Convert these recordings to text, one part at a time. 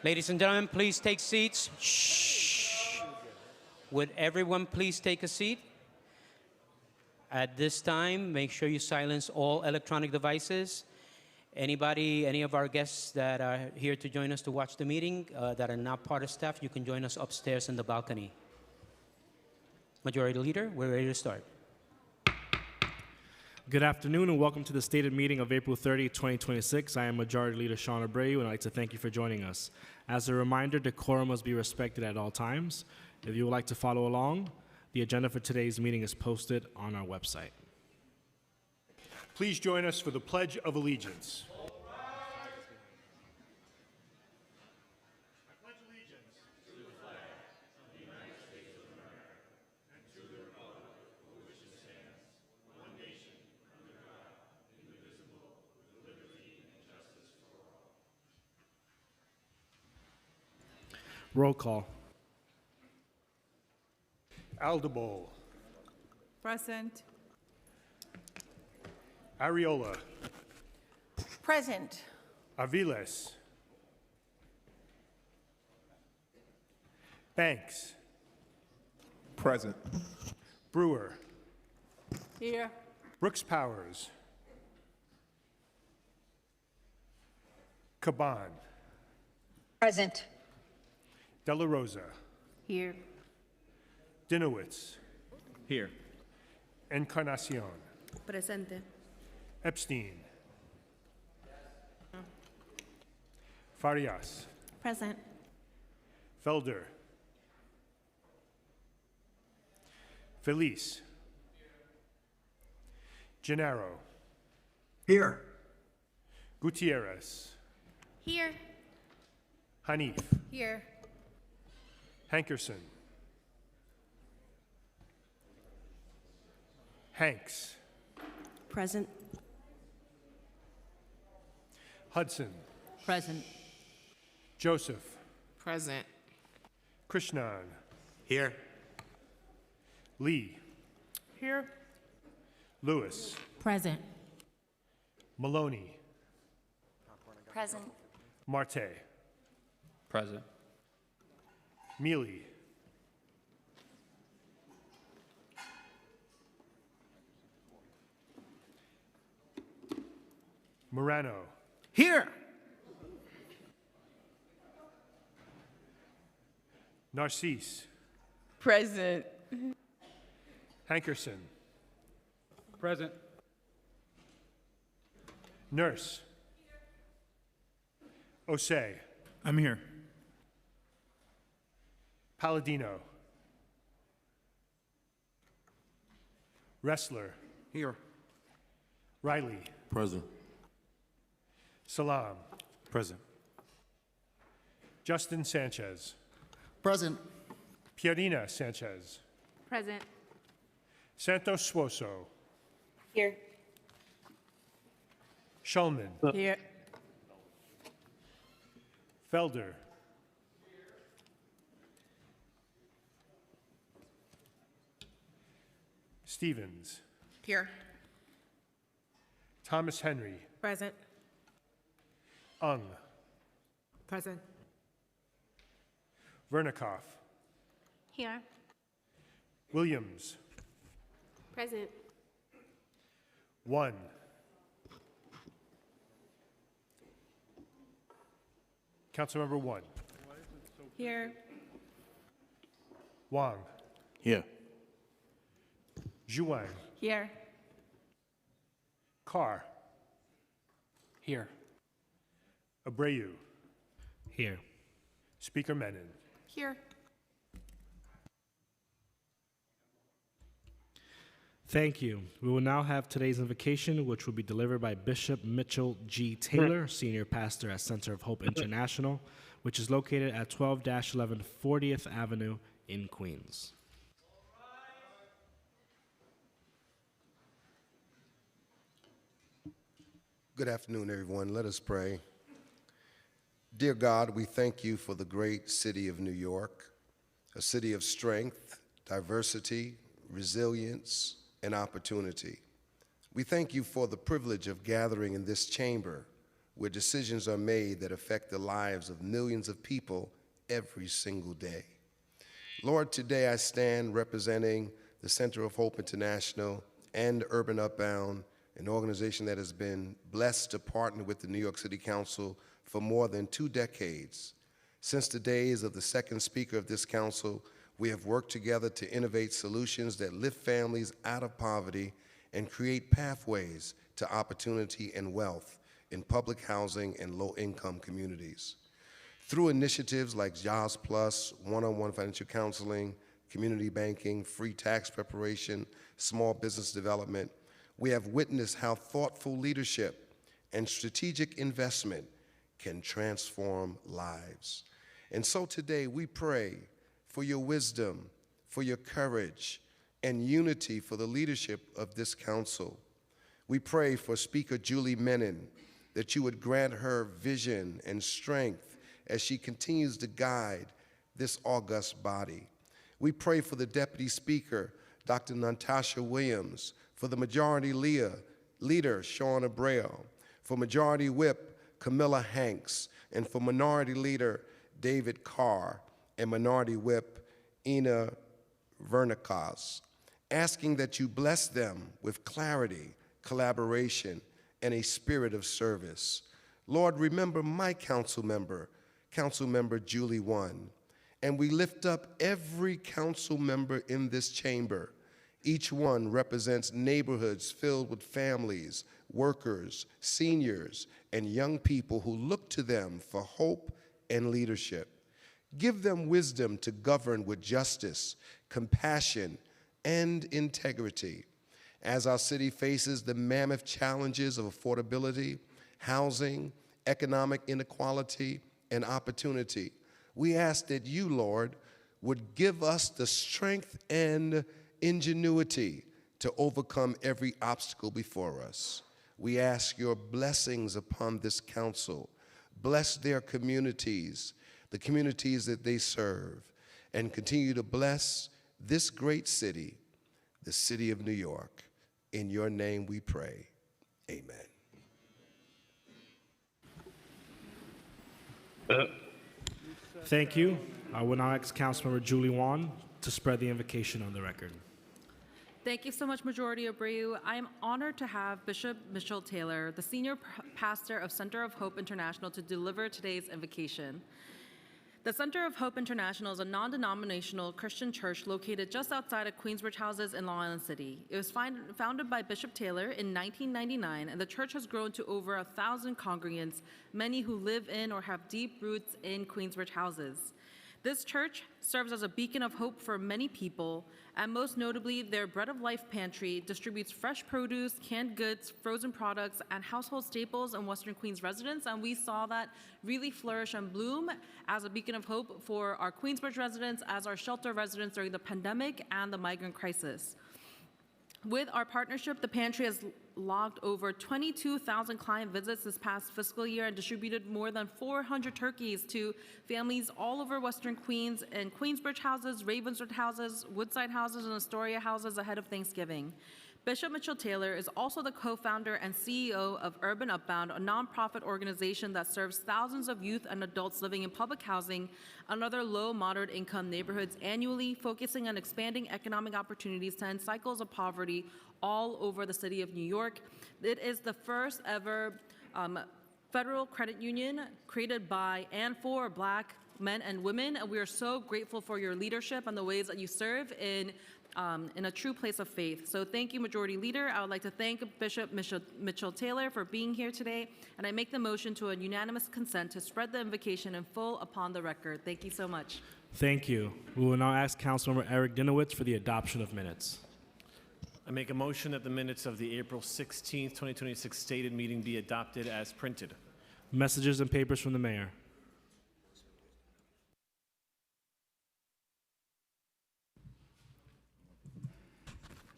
Ladies and gentlemen, please take seats. Shh. Would everyone please take a seat? At this time, make sure you silence all electronic devices. Any of our guests that are here to join us to watch the meeting that are not part of staff, you can join us upstairs in the balcony. Majority Leader, we're ready to start. Good afternoon and welcome to the stated meeting of April 30, 2026. I am Majority Leader Sean Abreu and I'd like to thank you for joining us. As a reminder, decorum must be respected at all times. If you would like to follow along, the agenda for today's meeting is posted on our website. Please join us for the Pledge of Allegiance. Roll call. Aldebol, Present. Ariola, Present. Aviles, Banks, Present. Brewer, Here. Brooks Powers, Caban, Present. De La Rosa, Here. Dinowitz, Here. Encarnacion, Presente. Epstein, Farias, Present. Felder, Felice, Gennaro, Here. Gutierrez, Here. Hanif, Here. Hankerson, Hanks, Present. Hudson, Present. Joseph, Present. Krishnan, Here. Lee, Here. Lewis, Present. Maloney, Present. Marte, Present. Mealy, Morano, Here. Narcisse, Present. Hankerson, Present. Nurse, Osei, I'm here. Palladino, Wrestler, Here. Riley, Present. Salam, Present. Justin Sanchez, Present. Pierina Sanchez, Present. Santos Suoso, Here. Schulman, Here. Felder, Stevens, Here. Thomas Henry, Present. Ung, Present. Vernikoff, Here. Williams, Present. 1. Councilmember 1. Here. Wang, Here. Zhuang, Here. Carr, Here. Abreu, Here. Speaker Menon. Here. Thank you. We will now have today's invocation, which will be delivered by Bishop Mitchell G. Taylor, Senior Pastor at Center of Hope International, which is located at 12-11 40th Avenue in Queens. Good afternoon, everyone. Let us pray. Dear God, we thank you for the great city of New York, a city of strength, diversity, resilience, and opportunity. We thank you for the privilege of gathering in this chamber where decisions are made that affect the lives of millions of people every single day. Lord, today I stand representing the Center of Hope International and Urban Upbound, an organization that has been blessed to partner with the New York City Council for more than 2 decades. Since the days of the second speaker of this council, we have worked together to innovate solutions that lift families out of poverty and create pathways to opportunity and wealth in public housing and low-income communities. Through initiatives like Jobs Plus, one-on-one financial counseling, community banking, free tax preparation, small business development, we have witnessed how thoughtful leadership and strategic investment can transform lives. And so today we pray for your wisdom, for your courage, and unity for the leadership of this council. We pray for Speaker Julie Menin, that you would grant her vision and strength as she continues to guide this august body. We pray for the Deputy Speaker, Dr. Natasha Williams, for the Majority Leader, Sean Abreu, for Majority Whip, Camilla Hanks, and for Minority Leader, David Carr, and Minority Whip, Ina Vernikas, asking that you bless them with clarity, collaboration, and a spirit of service. Lord, remember my council member Julie One, and we lift up every council member in this chamber. Each one represents neighborhoods filled with families, workers, seniors, and young people who look to them for hope and leadership. Give them wisdom to govern with justice, compassion, and integrity. As our city faces the mammoth challenges of affordability, housing, economic inequality, and opportunity, we ask that you, Lord, would give us the strength and ingenuity to overcome every obstacle before us. We ask your blessings upon this council. Bless their communities, the communities that they serve, and continue to bless this great city, the city of New York. In your name we pray, amen. Thank you. I will now ask Councilmember Julie Wan to spread the invocation on the record. Thank you so much, Majority Abreu. I am honored to have Bishop Mitchell Taylor, the senior pastor of Center of Hope International, to deliver today's invocation. The Center of Hope International is a non-denominational Christian church located just outside of Queensbridge Houses in Long Island City. It was founded by Bishop Taylor in 1999, and the church has grown to over 1,000 congregants, many who live in or have deep roots in Queensbridge Houses. This church serves as a beacon of hope for many people, and most notably, their Bread of Life pantry distributes fresh produce, canned goods, frozen products, and household staples in Western Queens residents, and we saw that really flourish and bloom as a beacon of hope for our Queensbridge residents, as our shelter residents during the pandemic and the migrant crisis. With our partnership, the pantry has logged over 22,000 client visits this past fiscal year and distributed more than 400 turkeys to families all over Western Queens in Queensbridge Houses, Ravenswood Houses, Woodside Houses, and Astoria Houses ahead of Thanksgiving. Bishop Mitchell Taylor is also the co-founder and CEO of Urban Upbound, a nonprofit organization that serves thousands of youth and adults living in public housing and other low, moderate income neighborhoods annually, focusing on expanding economic opportunities to end cycles of poverty all over the city of New York. It is the first ever federal credit union created by and for Black men and women, and we are so grateful for your leadership and the ways that you serve in a true place of faith. So thank you, Majority Leader. I would like to thank Bishop Mitchell Taylor for being here today, and I make the motion to a unanimous consent to spread the invocation in full upon the record. Thank you so much. Thank you. We will now ask Councilmember Eric Dinowitz for the adoption of minutes. I make a motion that the minutes of the April 16th, 2026 stated meeting be adopted as printed. Messages and papers from the mayor.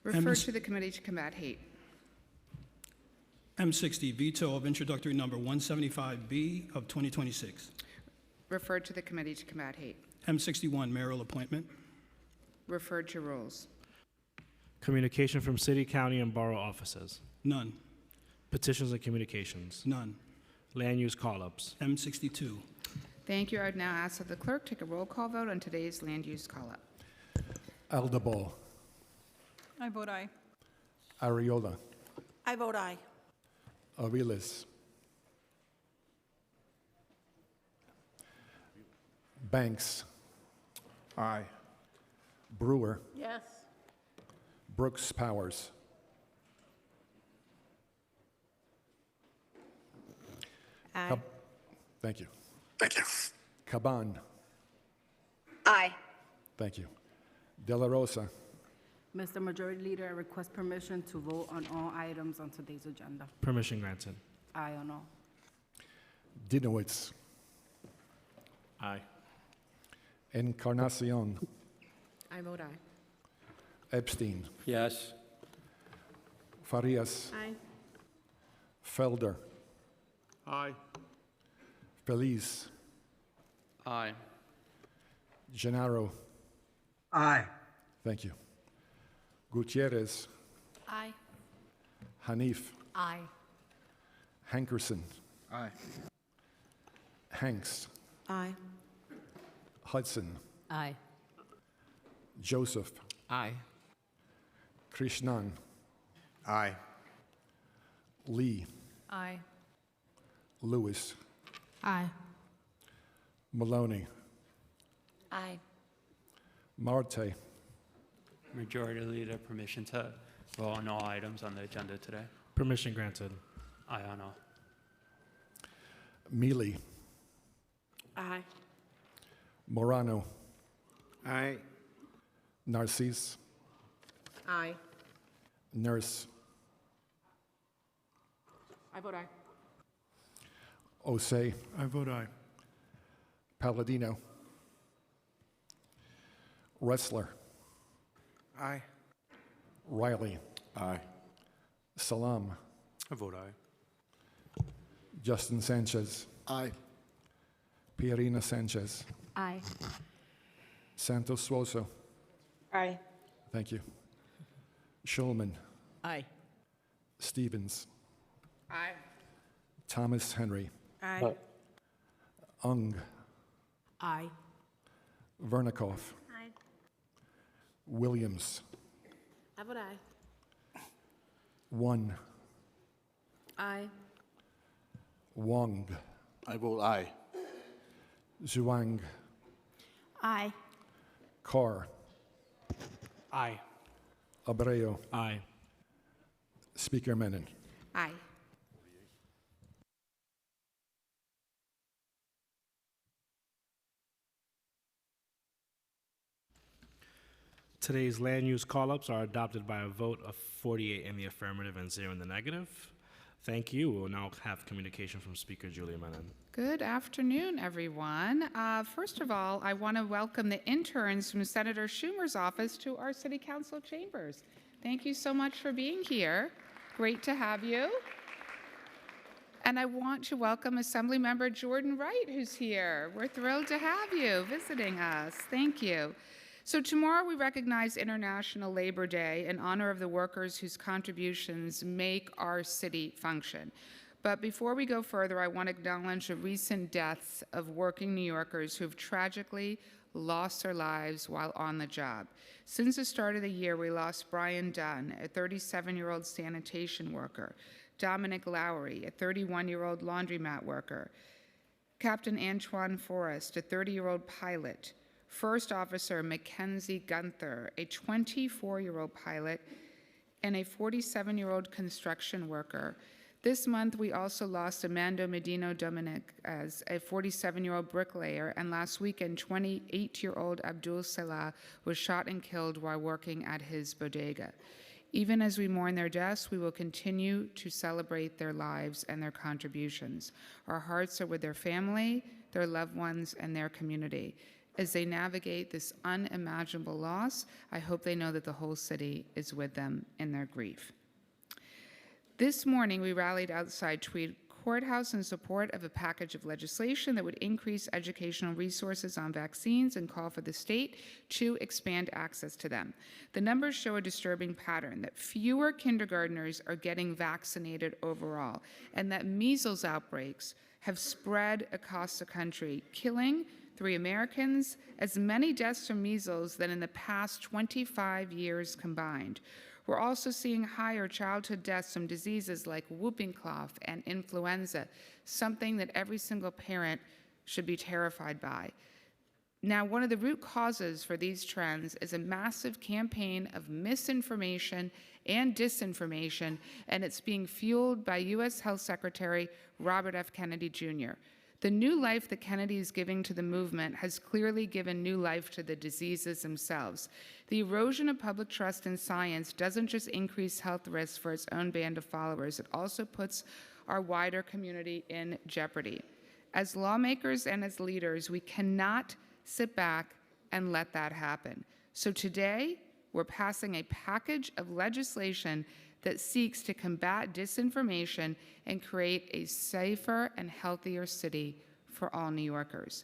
Refer to the Committee to Combat Hate. M60, veto of introductory number 175B of 2026. Referred to the Committee to Combat Hate. M61, mayoral appointment. Referred to rules. Communication from city, county, and borough offices. None. Petitions and communications. None. Land use call-ups. M62. Thank you. I would now ask that the clerk take a roll call vote on today's land use call-up. Aldabo. I vote aye. Ariola. I vote aye. Aviles. Banks. Aye. Brewer. Yes. Brooks Powers. Aye. Thank you. Thank you. Caban. Aye. Thank you. De La Rosa. Mr. Majority Leader, I request permission to vote on all items on today's agenda. Permission granted. Aye on all. Dinowitz. Aye. Encarnacion. I vote aye. Epstein. Yes. Farias. Aye. Felder. Aye. Feliz. Aye. Gennaro. Aye. Thank you. Gutierrez. Aye. Hanif. Aye. Hankerson. Aye. Hanks. Aye. Hudson. Aye. Joseph. Aye. Krishnan. Aye. Lee. Aye. Lewis. Aye. Maloney. Aye. Marte. Majority Leader, permission to vote on all items on the agenda today. Permission granted. Aye on all. Mealy. Aye. Morano. Aye. Narcisse. Aye. Nurse. I vote aye. Osei. I vote aye. Palladino. Wrestler. Aye. Riley. Aye. Salam. I vote aye. Justin Sanchez. Aye. Pierina Sanchez. Aye. Santos Suoso. Aye. Thank you. Schulman. Aye. Stevens. Aye. Thomas Henry. Aye. Ung. Aye. Vernikov. Aye. Williams. I vote aye. 1. Aye. Wong. I vote aye. Zhuang. Aye. Carr. Aye. Abreu. Aye. Speaker Menon. Aye. Today's land use call-ups are adopted by a vote of 48 in the affirmative and 0 in the negative. Thank you. We'll now have communication from Speaker Julia Menon. Good afternoon, everyone. First of all, I want to welcome the interns from Senator Schumer's office to our City Council chambers. Thank you so much for being here. Great to have you. And I want to welcome Assemblymember Jordan Wright, who's here. We're thrilled to have you visiting us. Thank you. So tomorrow we recognize International Labor Day in honor of the workers whose contributions make our city function. But before we go further, I want to acknowledge the recent deaths of working New Yorkers who have tragically lost their lives while on the job. Since the start of the year, we lost Brian Dunn, a 37-year-old sanitation worker, Dominic Lowry, a 31-year-old laundromat worker, Captain Antoine Forrest, a 30-year-old pilot, First Officer Mackenzie Gunther, a 24-year-old pilot, and a 47-year-old construction worker. This month, we also lost Amando Medino Dominic as a 47-year-old bricklayer, and last weekend, 28-year-old Abdul Salah was shot and killed while working at his bodega. Even as we mourn their deaths, we will continue to celebrate their lives and their contributions. Our hearts are with their family, their loved ones, and their community. As they navigate this unimaginable loss, I hope they know that the whole city is with them in their grief. This morning, we rallied outside Tweed courthouse in support of a package of legislation that would increase educational resources on vaccines and call for the state to expand access to them. The numbers show a disturbing pattern that fewer kindergartners are getting vaccinated overall, and that measles outbreaks have spread across the country, killing 3 Americans, as many deaths from measles than in the past 25 years combined. We're also seeing higher childhood deaths from diseases like whooping cough and influenza, something that every single parent should be terrified by. Now, one of the root causes for these trends is a massive campaign of misinformation and disinformation, and it's being fueled by U.S. Health Secretary Robert F. Kennedy Jr. The new life that Kennedy is giving to the movement has clearly given new life to the diseases themselves. The erosion of public trust in science doesn't just increase health risks for its own band of followers, it also puts our wider community in jeopardy. As lawmakers and as leaders, we cannot sit back and let that happen. So today, we're passing a package of legislation that seeks to combat disinformation and create a safer and healthier city for all New Yorkers.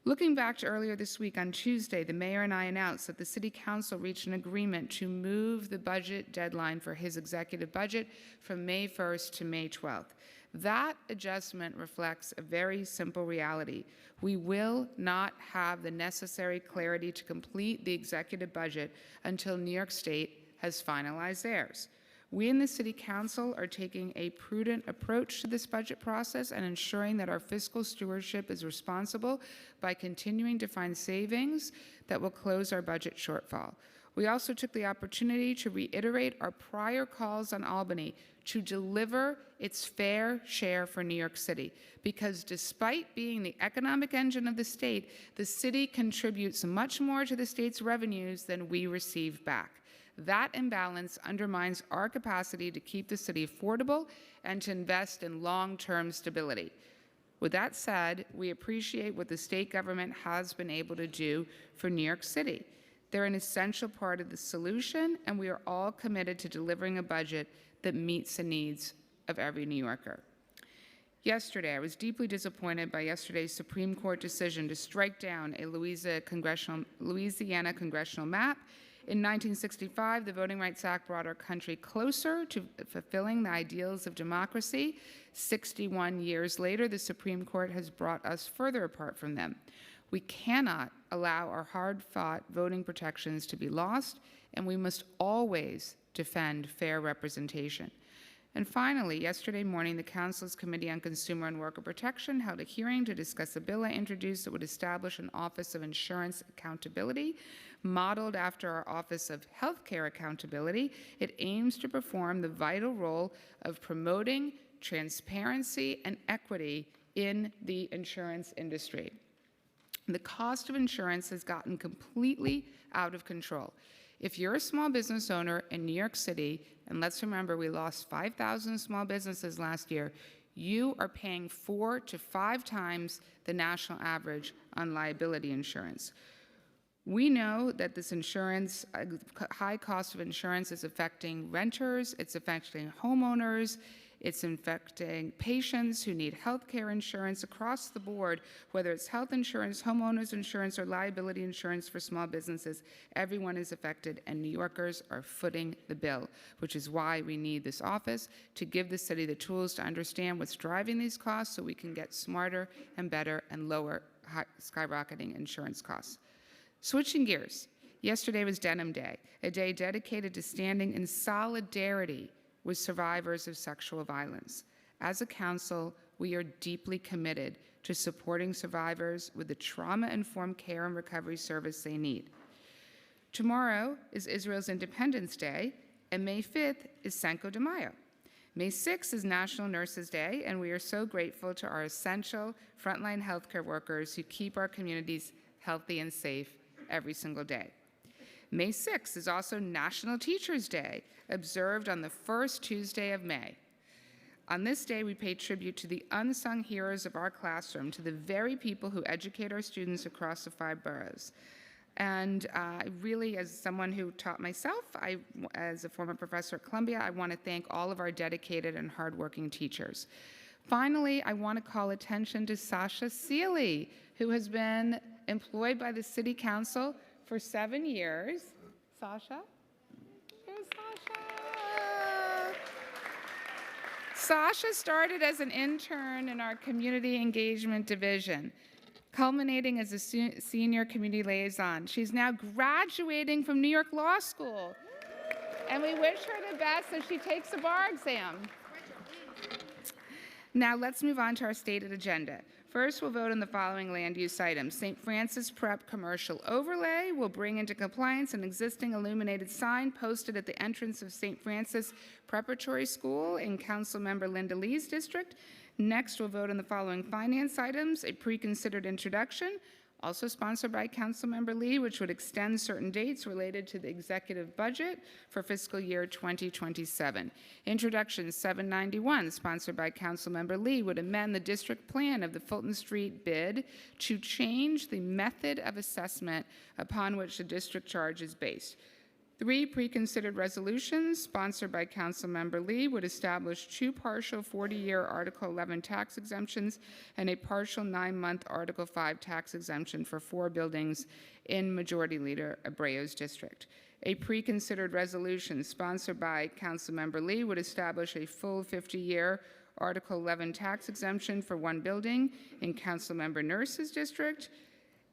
Looking back to earlier this week on Tuesday, the mayor and I announced that the City Council reached an agreement to move the budget deadline for his executive budget from May 1st to May 12th. That adjustment reflects a very simple reality. We will not have the necessary clarity to complete the executive budget until New York State has finalized theirs. We in the City Council are taking a prudent approach to this budget process and ensuring that our fiscal stewardship is responsible by continuing to find savings that will close our budget shortfall. We also took the opportunity to reiterate our prior calls on Albany to deliver its fair share for New York City, because despite being the economic engine of the state, the city contributes much more to the state's revenues than we receive back. That imbalance undermines our capacity to keep the city affordable and to invest in long-term stability. With that said, we appreciate what the state government has been able to do for New York City. They're an essential part of the solution, and we are all committed to delivering a budget that meets the needs of every New Yorker. Yesterday, I was deeply disappointed by yesterday's Supreme Court decision to strike down a Louisiana congressional map. In 1965, the Voting Rights Act brought our country closer to fulfilling the ideals of democracy. 61 years later, the Supreme Court has brought us further apart from them. We cannot allow our hard-fought voting protections to be lost, and we must always defend fair representation. And finally, yesterday morning, the Council's Committee on Consumer and Worker Protection held a hearing to discuss a bill I introduced that would establish an Office of Insurance Accountability. Modeled after our Office of Healthcare Accountability, it aims to perform the vital role of promoting transparency and equity in the insurance industry. The cost of insurance has gotten completely out of control. If you're a small business owner in New York City, and let's remember we lost 5,000 small businesses last year, you are paying 4 to 5 times the national average on liability insurance. We know that this insurance, high cost of insurance is affecting renters, it's affecting homeowners, it's affecting patients who need health care insurance across the board, whether it's health insurance, homeowners insurance, or liability insurance for small businesses. Everyone is affected, and New Yorkers are footing the bill, which is why we need this office to give the city the tools to understand what's driving these costs so we can get smarter and better and lower skyrocketing insurance costs. Switching gears, yesterday was Denim Day, a day dedicated to standing in solidarity with survivors of sexual violence. As a council, we are deeply committed to supporting survivors with the trauma-informed care and recovery service they need. Tomorrow is Israel's Independence Day, and May 5th is Cinco de Mayo. May 6th is National Nurses Day, and we are so grateful to our essential frontline healthcare workers who keep our communities healthy and safe every single day. May 6th is also National Teachers Day, observed on the first Tuesday of May. On this day, we pay tribute to the unsung heroes of our classroom, to the very people who educate our students across the 5 boroughs. And really, as someone who taught myself, as a former professor at Columbia, I want to thank all of our dedicated and hardworking teachers. Finally, I want to call attention to Sasha Seeley, who has been employed by the City Council for 7 years. Sasha? Here's Sasha. Sasha started as an intern in our Community Engagement Division, culminating as a senior community liaison. She's now graduating from New York Law School, and we wish her the best as she takes a bar exam. Now let's move on to our stated agenda. First, we'll vote on the following land use items. St. Francis Prep Commercial Overlay will bring into compliance an existing illuminated sign posted at the entrance of St. Francis Preparatory School in Councilmember Linda Lee's district. Next, we'll vote on the following finance items. A pre-considered introduction, also sponsored by Councilmember Lee, which would extend certain dates related to the executive budget for fiscal year 2027. Introduction 791, sponsored by Councilmember Lee, would amend the district plan of the Fulton Street bid to change the method of assessment upon which the district charge is based. 3 pre-considered resolutions, sponsored by Councilmember Lee, would establish 2 partial 40-year Article 11 tax exemptions and a partial 9-month Article 5 tax exemption for 4 buildings in Majority Leader Abreu's district. A pre-considered resolution, sponsored by Councilmember Lee, would establish a full 50-year Article 11 tax exemption for 1 building in Councilmember Nurse's district.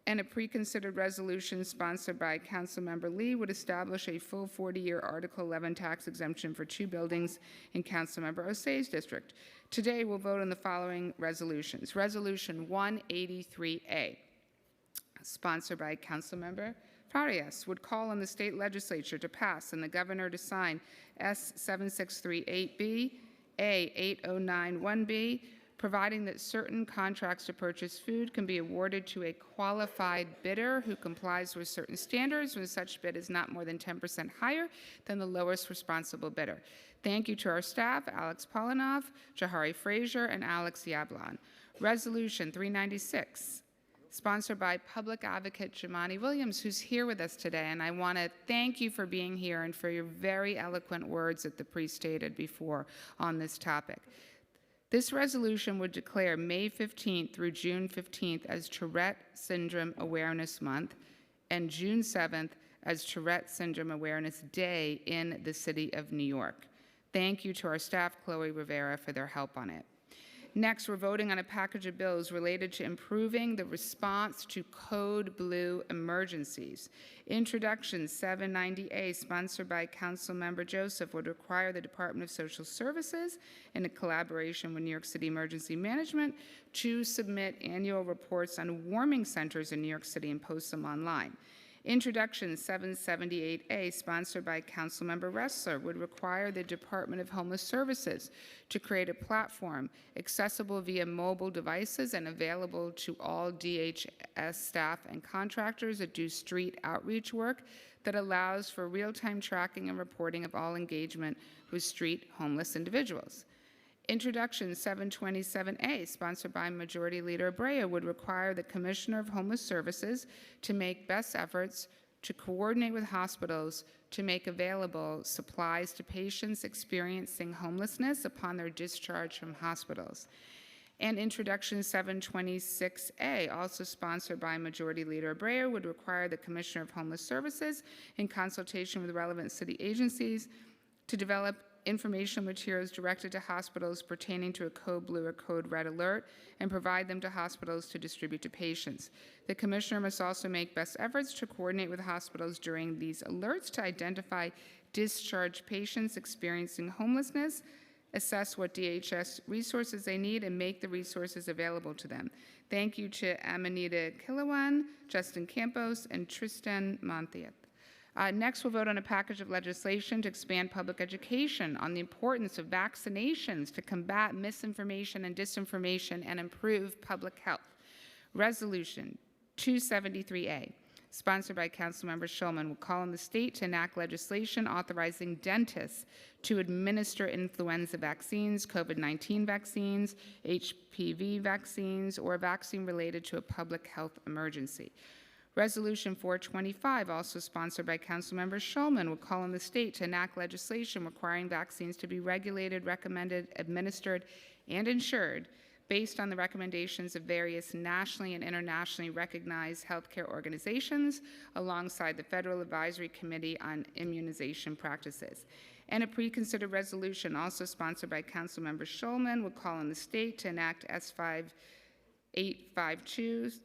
And a pre-considered resolution sponsored by Councilmember Lee would establish a full 40-year Article 11 tax exemption for 2 buildings in Councilmember Osei's district. Today, we'll vote on the following resolutions. Resolution 183A, sponsored by Councilmember Farias, would call on the state legislature to pass and the governor to sign S7638B, A8091B, providing that certain contracts to purchase food can be awarded to a qualified bidder who complies with certain standards when such bid is not more than 10% higher than the lowest responsible bidder. Thank you to our staff, Alex Polinoff, Jahari Frazier, and Alex Yablon. Resolution 396, sponsored by Public Advocate Jamani Williams, who's here with us today, and I want to thank you for being here and for your very eloquent words that the priest stated before on this topic. This resolution would declare May 15th through June 15th as Tourette Syndrome Awareness Month and June 7th as Tourette Syndrome Awareness Day in the city of New York. Thank you to our staff, Chloe Rivera, for their help on it. Next, we're voting on a package of bills related to improving the response to Code Blue emergencies. Introduction 790A, sponsored by Councilmember Joseph, would require the Department of Social Services, in a collaboration with New York City Emergency Management, to submit annual reports on warming centers in New York City and post them online. Introduction 778A, sponsored by Councilmember Ressler, would require the Department of Homeless Services to create a platform accessible via mobile devices and available to all DHS staff and contractors that do street outreach work that allows for real-time tracking and reporting of all engagement with street homeless individuals. Introduction 727A, sponsored by Majority Leader Abreu, would require the Commissioner of Homeless Services to make best efforts to coordinate with hospitals to make available supplies to patients experiencing homelessness upon their discharge from hospitals. And Introduction 726A, also sponsored by Majority Leader Abreu, would require the Commissioner of Homeless Services, in consultation with relevant city agencies, to develop informational materials directed to hospitals pertaining to a Code Blue or Code Red alert and provide them to hospitals to distribute to patients. The Commissioner must also make best efforts to coordinate with hospitals during these alerts to identify discharged patients experiencing homelessness, assess what DHS resources they need, and make the resources available to them. Thank you to Amanita Kilawan, Justin Campos, and Tristan Montieth. Next, we'll vote on a package of legislation to expand public education on the importance of vaccinations to combat misinformation and disinformation and improve public health. Resolution 273A, sponsored by Councilmember Shulman, will call on the state to enact legislation authorizing dentists to administer influenza vaccines, COVID-19 vaccines, HPV vaccines, or a vaccine related to a public health emergency. Resolution 425, also sponsored by Councilmember Shulman, would call on the state to enact legislation requiring vaccines to be regulated, recommended, administered, and insured based on the recommendations of various nationally and internationally recognized healthcare organizations alongside the Federal Advisory Committee on Immunization Practices. And a pre-considered resolution, also sponsored by Councilmember Shulman, would call on the state to enact S5852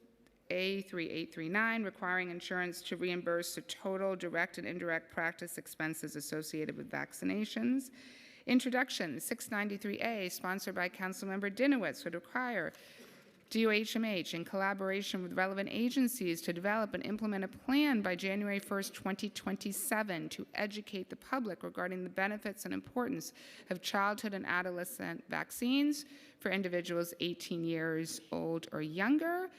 A3839, requiring insurance to reimburse the total direct and indirect practice expenses associated with vaccinations. Introduction, 693A, sponsored by Councilmember Dinowitz, would require DOHMH, in collaboration with relevant agencies, to develop and implement a plan by January 1st, 2027 to educate the public regarding the benefits and importance of childhood and adolescent vaccines for individuals 18 years old or younger.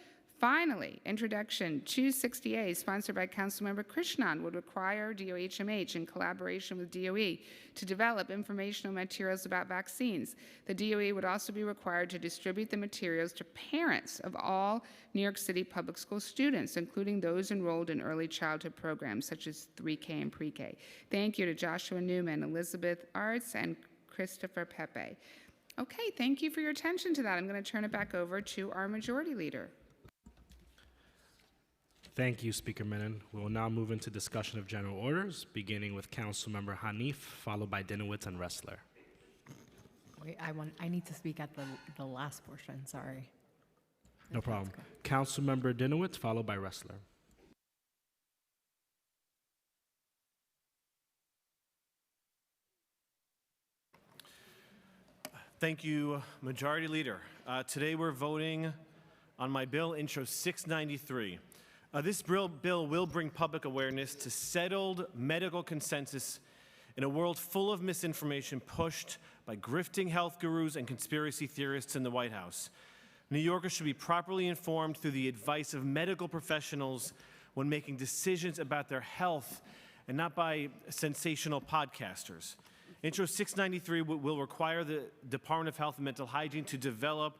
Finally, Introduction 260A, sponsored by Councilmember Krishnan, would require DOHMH, in collaboration with DOE, to develop informational materials about vaccines. The DOE would also be required to distribute the materials to parents of all New York City public school students, including those enrolled in early childhood programs such as 3K and pre-K. Thank you to Joshua Newman, Elizabeth Arts, and Christopher Pepe. Okay, thank you for your attention to that. I'm going to turn it back over to our Majority Leader. Thank you, Speaker Menon. We will now move into discussion of general orders, beginning with Councilmember Hanif, followed by Dinowitz and Ressler. Wait, I need to speak at the last portion, sorry. No problem. Councilmember Dinowitz, followed by Ressler. Thank you, Majority Leader. Today we're voting on my bill, Intro 693. This bill will bring public awareness to settled medical consensus in a world full of misinformation pushed by grifting health gurus and conspiracy theorists in the White House. New Yorkers should be properly informed through the advice of medical professionals when making decisions about their health and not by sensational podcasters. Intro 693 will require the Department of Health and Mental Hygiene to develop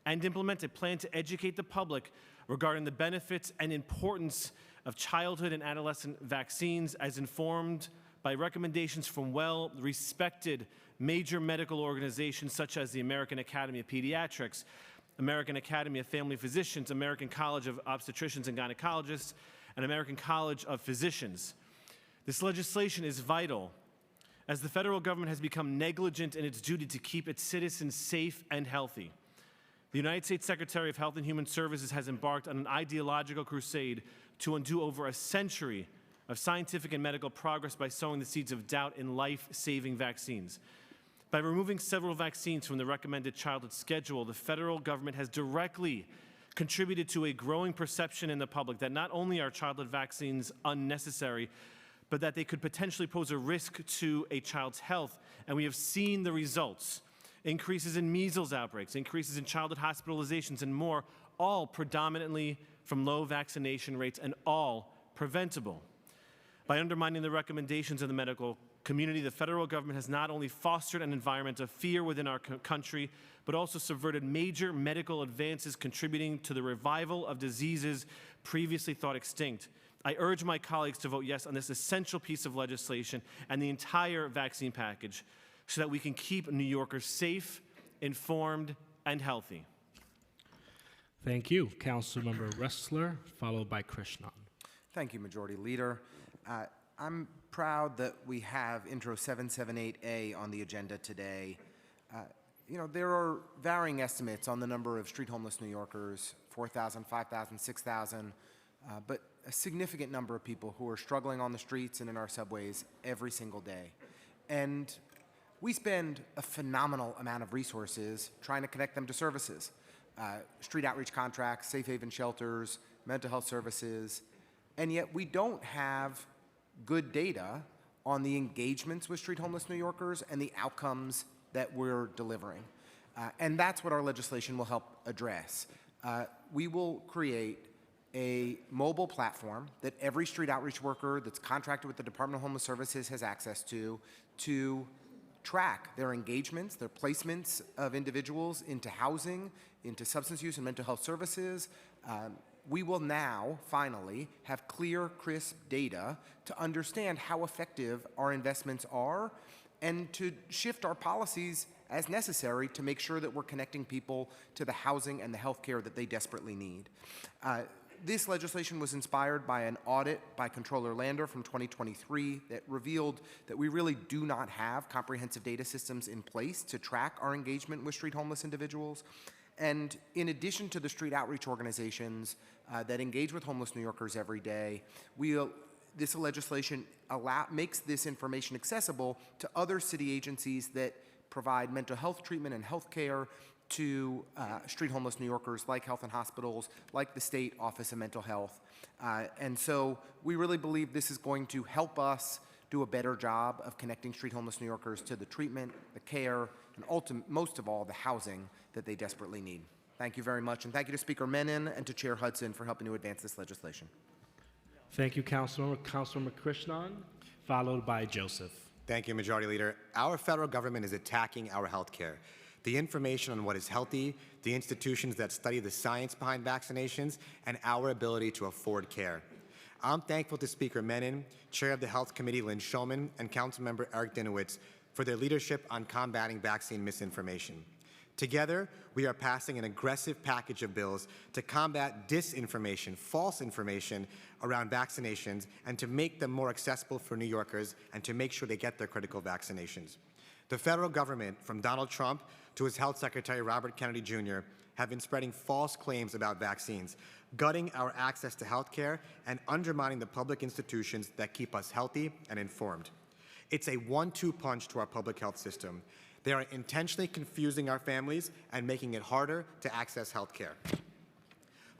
and implement a plan to educate the public regarding the benefits and importance of childhood and adolescent vaccines as informed by recommendations from well-respected major medical organizations such as the American Academy of Pediatrics, American Academy of Family Physicians, American College of Obstetricians and Gynecologists, and American College of Physicians. This legislation is vital as the federal government has become negligent in its duty to keep its citizens safe and healthy. The United States Secretary of Health and Human Services has embarked on an ideological crusade to undo over a century of scientific and medical progress by sowing the seeds of doubt in life-saving vaccines. By removing several vaccines from the recommended childhood schedule, the federal government has directly contributed to a growing perception in the public that not only are childhood vaccines unnecessary, but that they could potentially pose a risk to a child's health. And we have seen the results. Increases in measles outbreaks, increases in childhood hospitalizations, and more, all predominantly from low vaccination rates and all preventable. By undermining the recommendations of the medical community, the federal government has not only fostered an environment of fear within our country, but also subverted major medical advances contributing to the revival of diseases previously thought extinct. I urge my colleagues to vote yes on this essential piece of legislation and the entire vaccine package, so that we can keep New Yorkers safe, informed, and healthy. Thank you. Councilmember Ressler, followed by Krishnan. Thank you, Majority Leader. I'm proud that we have Intro 778A on the agenda today. There are varying estimates on the number of street homeless New Yorkers, 4,000, 5,000, 6,000, but a significant number of people who are struggling on the streets and in our subways every single day. And we spend a phenomenal amount of resources trying to connect them to services, street outreach contracts, safe haven shelters, mental health services, and yet we don't have good data on the engagements with street homeless New Yorkers and the outcomes that we're delivering. And that's what our legislation will help address. We will create a mobile platform that every street outreach worker that's contracted with the Department of Homeless Services has access to track their engagements, their placements of individuals into housing, into substance use and mental health services, we will now, finally, have clear, crisp data to understand how effective our investments are and to shift our policies as necessary to make sure that we're connecting people to the housing and the health care that they desperately need. This legislation was inspired by an audit by Comptroller Lander from 2023 that revealed that we really do not have comprehensive data systems in place to track our engagement with street homeless individuals. And in addition to the street outreach organizations that engage with homeless New Yorkers every day, this legislation makes this information accessible to other city agencies that provide mental health treatment and health care to street homeless New Yorkers, like Health and Hospitals, like the State Office of Mental Health. And so we really believe this is going to help us do a better job of connecting street homeless New Yorkers to the treatment, the care, and most of all, the housing that they desperately need. Thank you very much, and thank you to Speaker Menon and to Chair Hudson for helping to advance this legislation. Thank you, Councilmember. Councilmember Krishnan, followed by Joseph. Thank you, Majority Leader. Our federal government is attacking our health care. The information on what is healthy, the institutions that study the science behind vaccinations, and our ability to afford care. I'm thankful to Speaker Menon, Chair of the Health Committee Lynn Shulman, and Councilmember Eric Dinowitz for their leadership on combating vaccine misinformation. Together, we are passing an aggressive package of bills to combat disinformation, false information around vaccinations, and to make them more accessible for New Yorkers and to make sure they get their critical vaccinations. The federal government, from Donald Trump to his Health Secretary Robert Kennedy Jr., have been spreading false claims about vaccines, gutting our access to health care and undermining the public institutions that keep us healthy and informed. It's a 1-2 punch to our public health system. They are intentionally confusing our families and making it harder to access health care.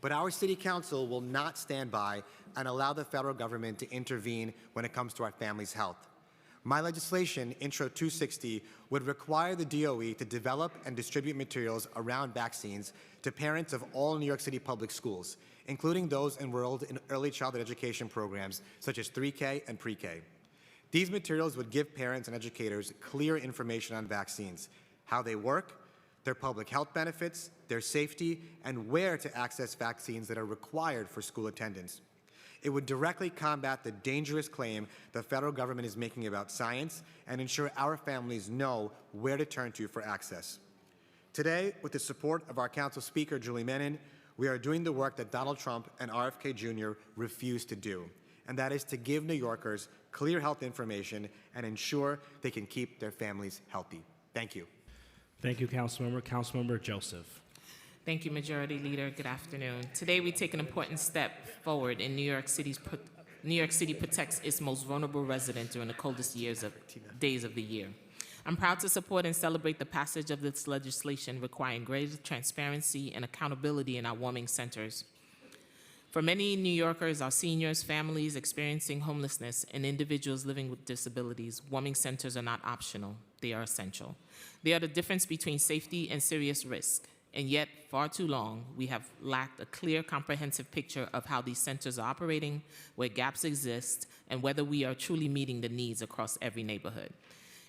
But our City Council will not stand by and allow the federal government to intervene when it comes to our families' health. My legislation, Intro 260, would require the DOE to develop and distribute materials around vaccines to parents of all New York City public schools, including those enrolled in early childhood education programs such as 3K and pre-K. These materials would give parents and educators clear information on vaccines, how they work, their public health benefits, their safety, and where to access vaccines that are required for school attendance. It would directly combat the dangerous claim the federal government is making about science and ensure our families know where to turn to for access. Today, with the support of our Council Speaker, Julie Menon, we are doing the work that Donald Trump and RFK Jr. refused to do, and that is to give New Yorkers clear health information and ensure they can keep their families healthy. Thank you. Thank you, Councilmember. Councilmember Joseph. Thank you, Majority Leader. Good afternoon. Today, we take an important step forward in New York City protects its most vulnerable resident during the coldest days of the year. I'm proud to support and celebrate the passage of this legislation requiring greater transparency and accountability in our warming centers. For many New Yorkers, our seniors, families experiencing homelessness, and individuals living with disabilities, warming centers are not optional. They are essential. They are the difference between safety and serious risk. And yet, far too long, we have lacked a clear, comprehensive picture of how these centers are operating, where gaps exist, and whether we are truly meeting the needs across every neighborhood.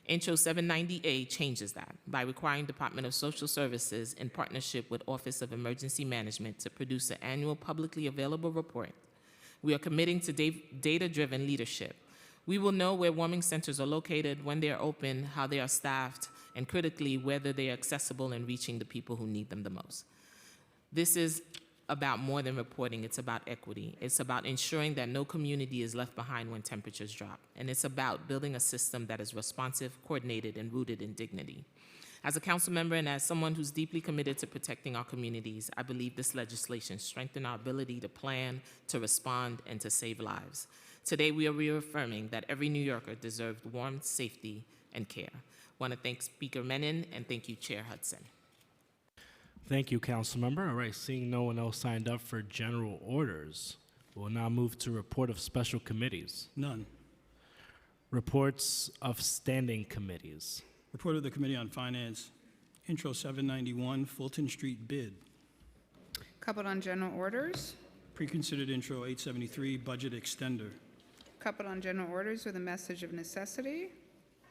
Intro 790A changes that by requiring Department of Social Services in partnership with Office of Emergency Management to produce an annual publicly available report. We are committing to data-driven leadership. We will know where warming centers are located, when they are open, how they are staffed, and critically, whether they are accessible and reaching the people who need them the most. This is about more than reporting. It's about equity. It's about ensuring that no community is left behind when temperatures drop. And it's about building a system that is responsive, coordinated, and rooted in dignity. As a council member and as someone who's deeply committed to protecting our communities, I believe this legislation strengthens our ability to plan, to respond, and to save lives. Today, we are reaffirming that every New Yorker deserves warmth, safety, and care. I want to thank Speaker Menon and thank you, Chair Hudson. Thank you, Councilmember. All right, seeing no one else signed up for general orders, we'll now move to report of special committees. None. Reports of standing committees. Report of the Committee on Finance, Intro 791, Fulton Street bid. Coupled on general orders. Preconsidered Intro 873, Budget Extender. Coupled on general orders with a message of necessity.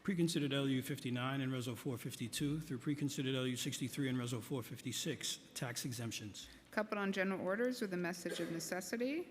Preconsidered LU 59 and Reso 452 through preconsidered LU 63 and Reso 456, tax exemptions. Coupled on general orders with a message of necessity.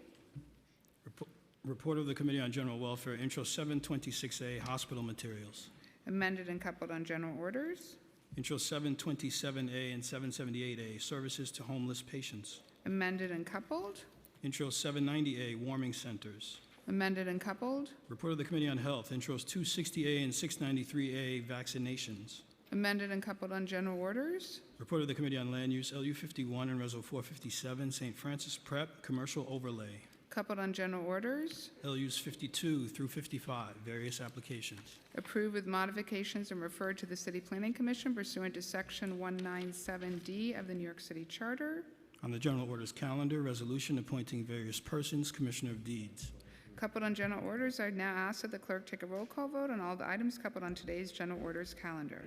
Report of the Committee on General Welfare, Intro 726A, Hospital Materials. Amended and coupled on general orders. Intro 727A and 778A, Services to Homeless Patients. Amended and coupled. Intro 790A, Warming Centers. Amended and coupled. Report of the Committee on Health, Intros 260A and 693A, Vaccinations. Amended and coupled on general orders. Report of the Committee on Land Use, LU 51 and Reso 457, St. Francis Prep, Commercial Overlay. Coupled on general orders. LUs 52 through 55, various applications. Approved with modifications and referred to the City Planning Commission pursuant to Section 197D of the New York City Charter. On the General Orders calendar, resolution appointing various persons, Commissioner of Deeds. Coupled on general orders, I now ask that the clerk take a roll call vote on all the items coupled on today's general orders calendar.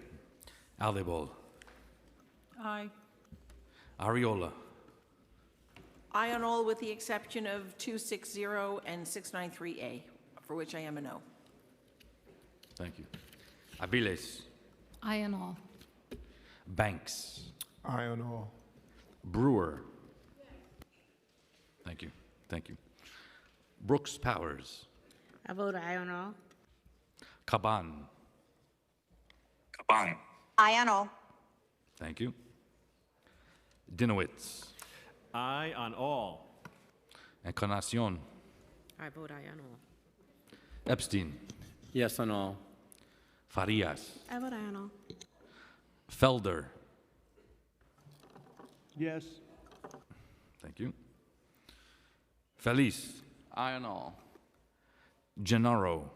Aldebol. Aye. Ariola. Aye on all with the exception of 260 and 693A, for which I am a no. Thank you. Aviles. Aye on all. Banks. Aye on all. Brewer. Thank you. Thank you. Brooks Powers. I vote aye on all. Caban. Aye on all. Thank you. Dinowitz. Aye on all. Encarnacion. I vote aye on all. Epstein. Yes on all. Farias. I vote aye on all. Felder. Yes. Thank you. Feliz. Aye on all. Gennaro.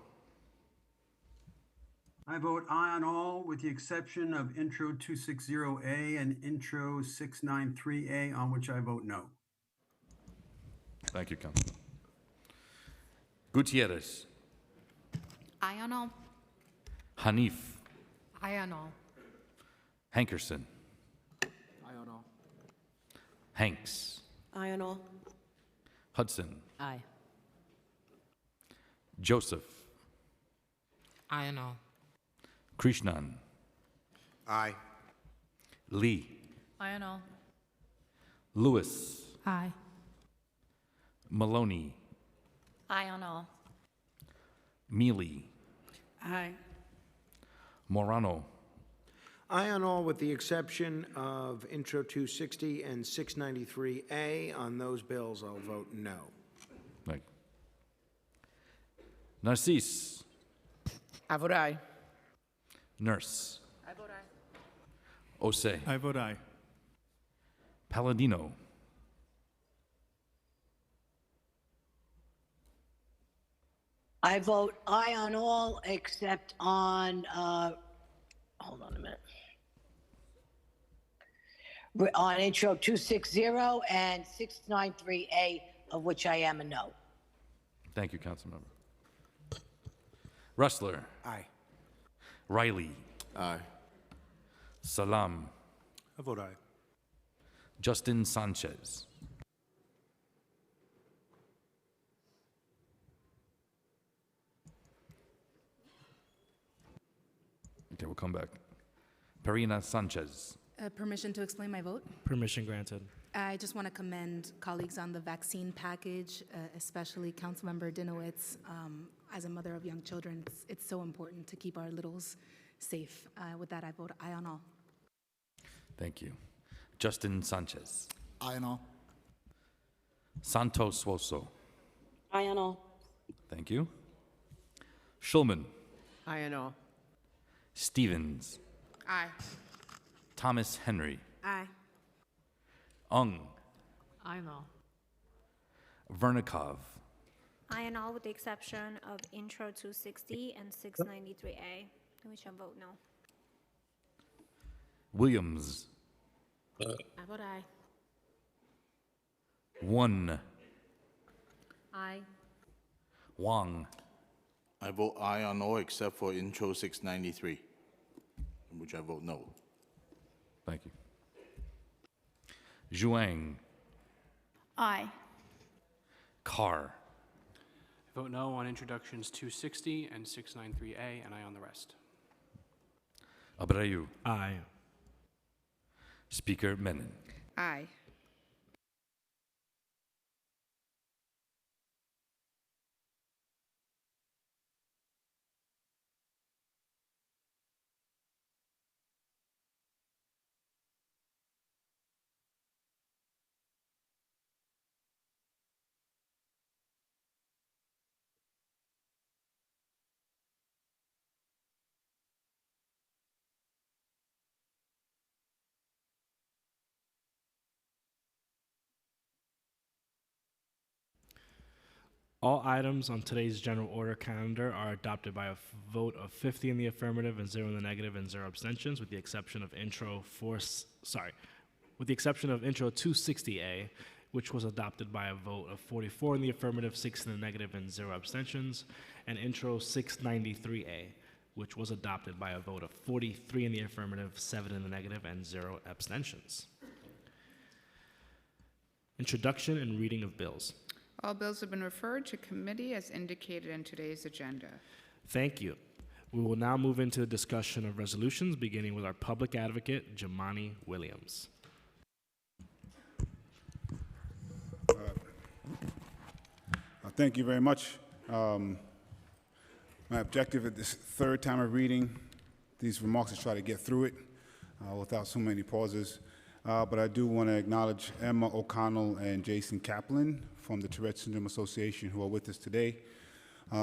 I vote aye on all with the exception of Intro 260A and Intro 693A, on which I vote no. Thank you, Councilman. Gutierrez. Aye on all. Hanif. Aye on all. Hankerson. Aye on all. Hanks. Aye on all. Hudson. Aye. Joseph. Aye on all. Krishnan. Aye. Lee. Aye on all. Lewis. Aye. Maloney. Aye on all. Mealy. Aye. Morano. Aye on all with the exception of Intro 260 and 693A. On those bills, I'll vote no. Thank you. Narcisse. I vote aye. Nurse. I vote aye. Osei. I vote aye. Palladino. I vote aye on all except on, hold on a minute. On Intro 260 and 693A, of which I am a no. Thank you, Councilmember. Rustler. Aye. Riley. Aye. Salam. I vote aye. Justin Sanchez. Okay, we'll come back. Perina Sanchez. Permission to explain my vote. Permission granted. I just want to commend colleagues on the vaccine package, especially Councilmember Dinowitz. As a mother of young children, it's so important to keep our littles safe. With that, I vote aye on all. Thank you. Justin Sanchez. Aye on all. Santos Suoso. Aye on all. Thank you. Schulman. Aye on all. Stevens. Aye. Thomas Henry. Aye. Ung. Aye on all. Vernikov. Aye on all with the exception of Intro 260 and 693A, which I vote no. Williams. I vote aye. 1. Aye. Wang. I vote aye on all except for Intro 693, in which I vote no. Thank you. Zhuang. Aye. Carr. Vote no on introductions 260 and 693A, and aye on the rest. Abreu. Aye. Speaker Menon. Aye. All items on today's general order calendar are adopted by a vote of 50 in the affirmative and 0 in the negative and 0 abstentions, with the exception of Intro 260A, which was adopted by a vote of 44 in the affirmative, 6 in the negative, and 0 abstentions, and Intro 693A, which was adopted by a vote of 43 in the affirmative, 7 in the negative, and 0 abstentions. Introduction and reading of bills. All bills have been referred to committee as indicated in today's agenda. Thank you. We will now move into the discussion of resolutions, beginning with our public advocate, Jamani Williams. Thank you very much. My objective at this third time of reading these remarks is try to get through it without so many pauses. But I do want to acknowledge Emma O'Connell and Jason Kaplan from the Tourette Syndrome Association who are with us today.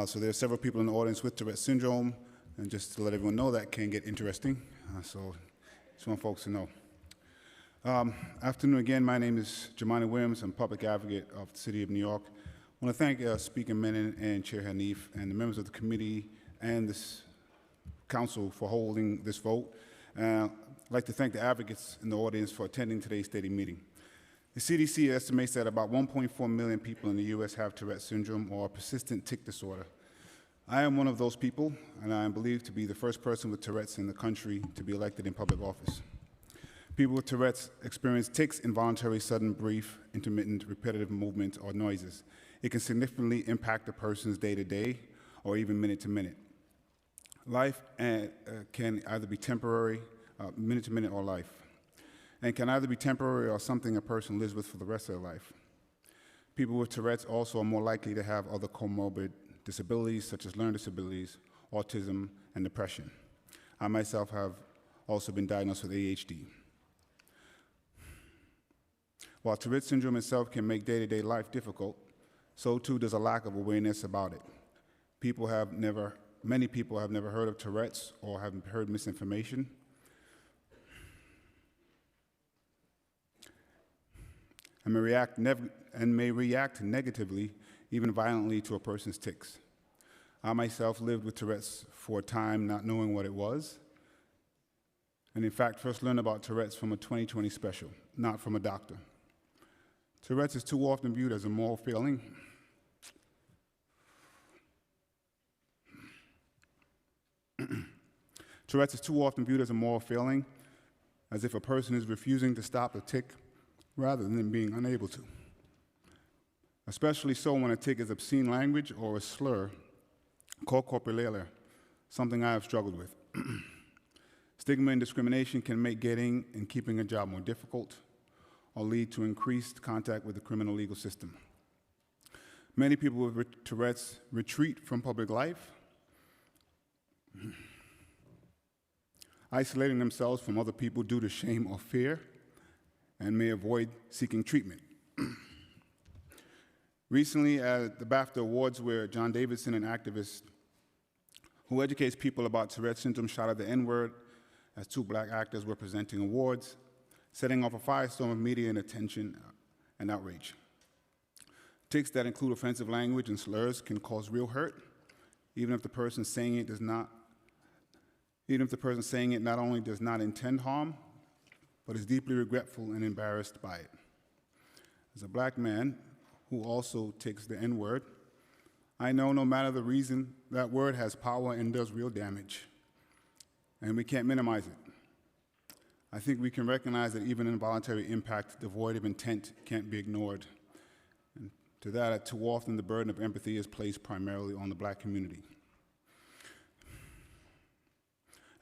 So there are several people in the audience with Tourette syndrome, and just to let everyone know that can get interesting. So just want folks to know. Afternoon again, my name is Jamani Williams. I'm public advocate of the City of New York. I want to thank Speaker Menon and Chair Hanif and the members of the committee and this council for holding this vote. I'd like to thank the advocates in the audience for attending today's stated meeting. The CDC estimates that about 1.4 million people in the U.S. have Tourette syndrome or persistent tic disorder. I am one of those people, and I am believed to be the first person with Tourette's in the country to be elected in public office. People with Tourette's experience tics, involuntary, sudden, brief, intermittent, repetitive movements or noises. It can significantly impact a person's day-to-day or even minute-to-minute. Life can either be temporary, minute-to-minute, or life, and can either be temporary or something a person lives with for the rest of their life. People with Tourette's also are more likely to have other comorbid disabilities such as learning disabilities, autism, and depression. I myself have also been diagnosed with ADHD. While Tourette syndrome itself can make day-to-day life difficult, so too does a lack of awareness about it. Many people have never heard of Tourette's or have heard misinformation. And may react negatively, even violently, to a person's tics. I myself lived with Tourette's for a time, not knowing what it was, and in fact first learned about Tourette's from a 2020 special, not from a doctor. Tourette's is too often viewed as a moral failing. Tourette's is too often viewed as a moral failing, as if a person is refusing to stop a tic rather than being unable to. Especially so when a tic is obscene language or a slur called corpulalia, something I have struggled with. Stigma and discrimination can make getting and keeping a job more difficult or lead to increased contact with the criminal legal system. Many people with Tourette's retreat from public life, isolating themselves from other people due to shame or fear, and may avoid seeking treatment. Recently at the BAFTA Awards, where John Davidson, an activist who educates people about Tourette syndrome, shouted the N-word as two black actors were presenting awards, setting off a firestorm of media and attention and outrage. Tics that include offensive language and slurs can cause real hurt, even if the person saying it not only does not intend harm, but is deeply regretful and embarrassed by it. As a black man who also tics the N-word, I know no matter the reason, that word has power and does real damage, and we can't minimize it. I think we can recognize that even involuntary impact devoid of intent can't be ignored. And to that, too often the burden of empathy is placed primarily on the black community.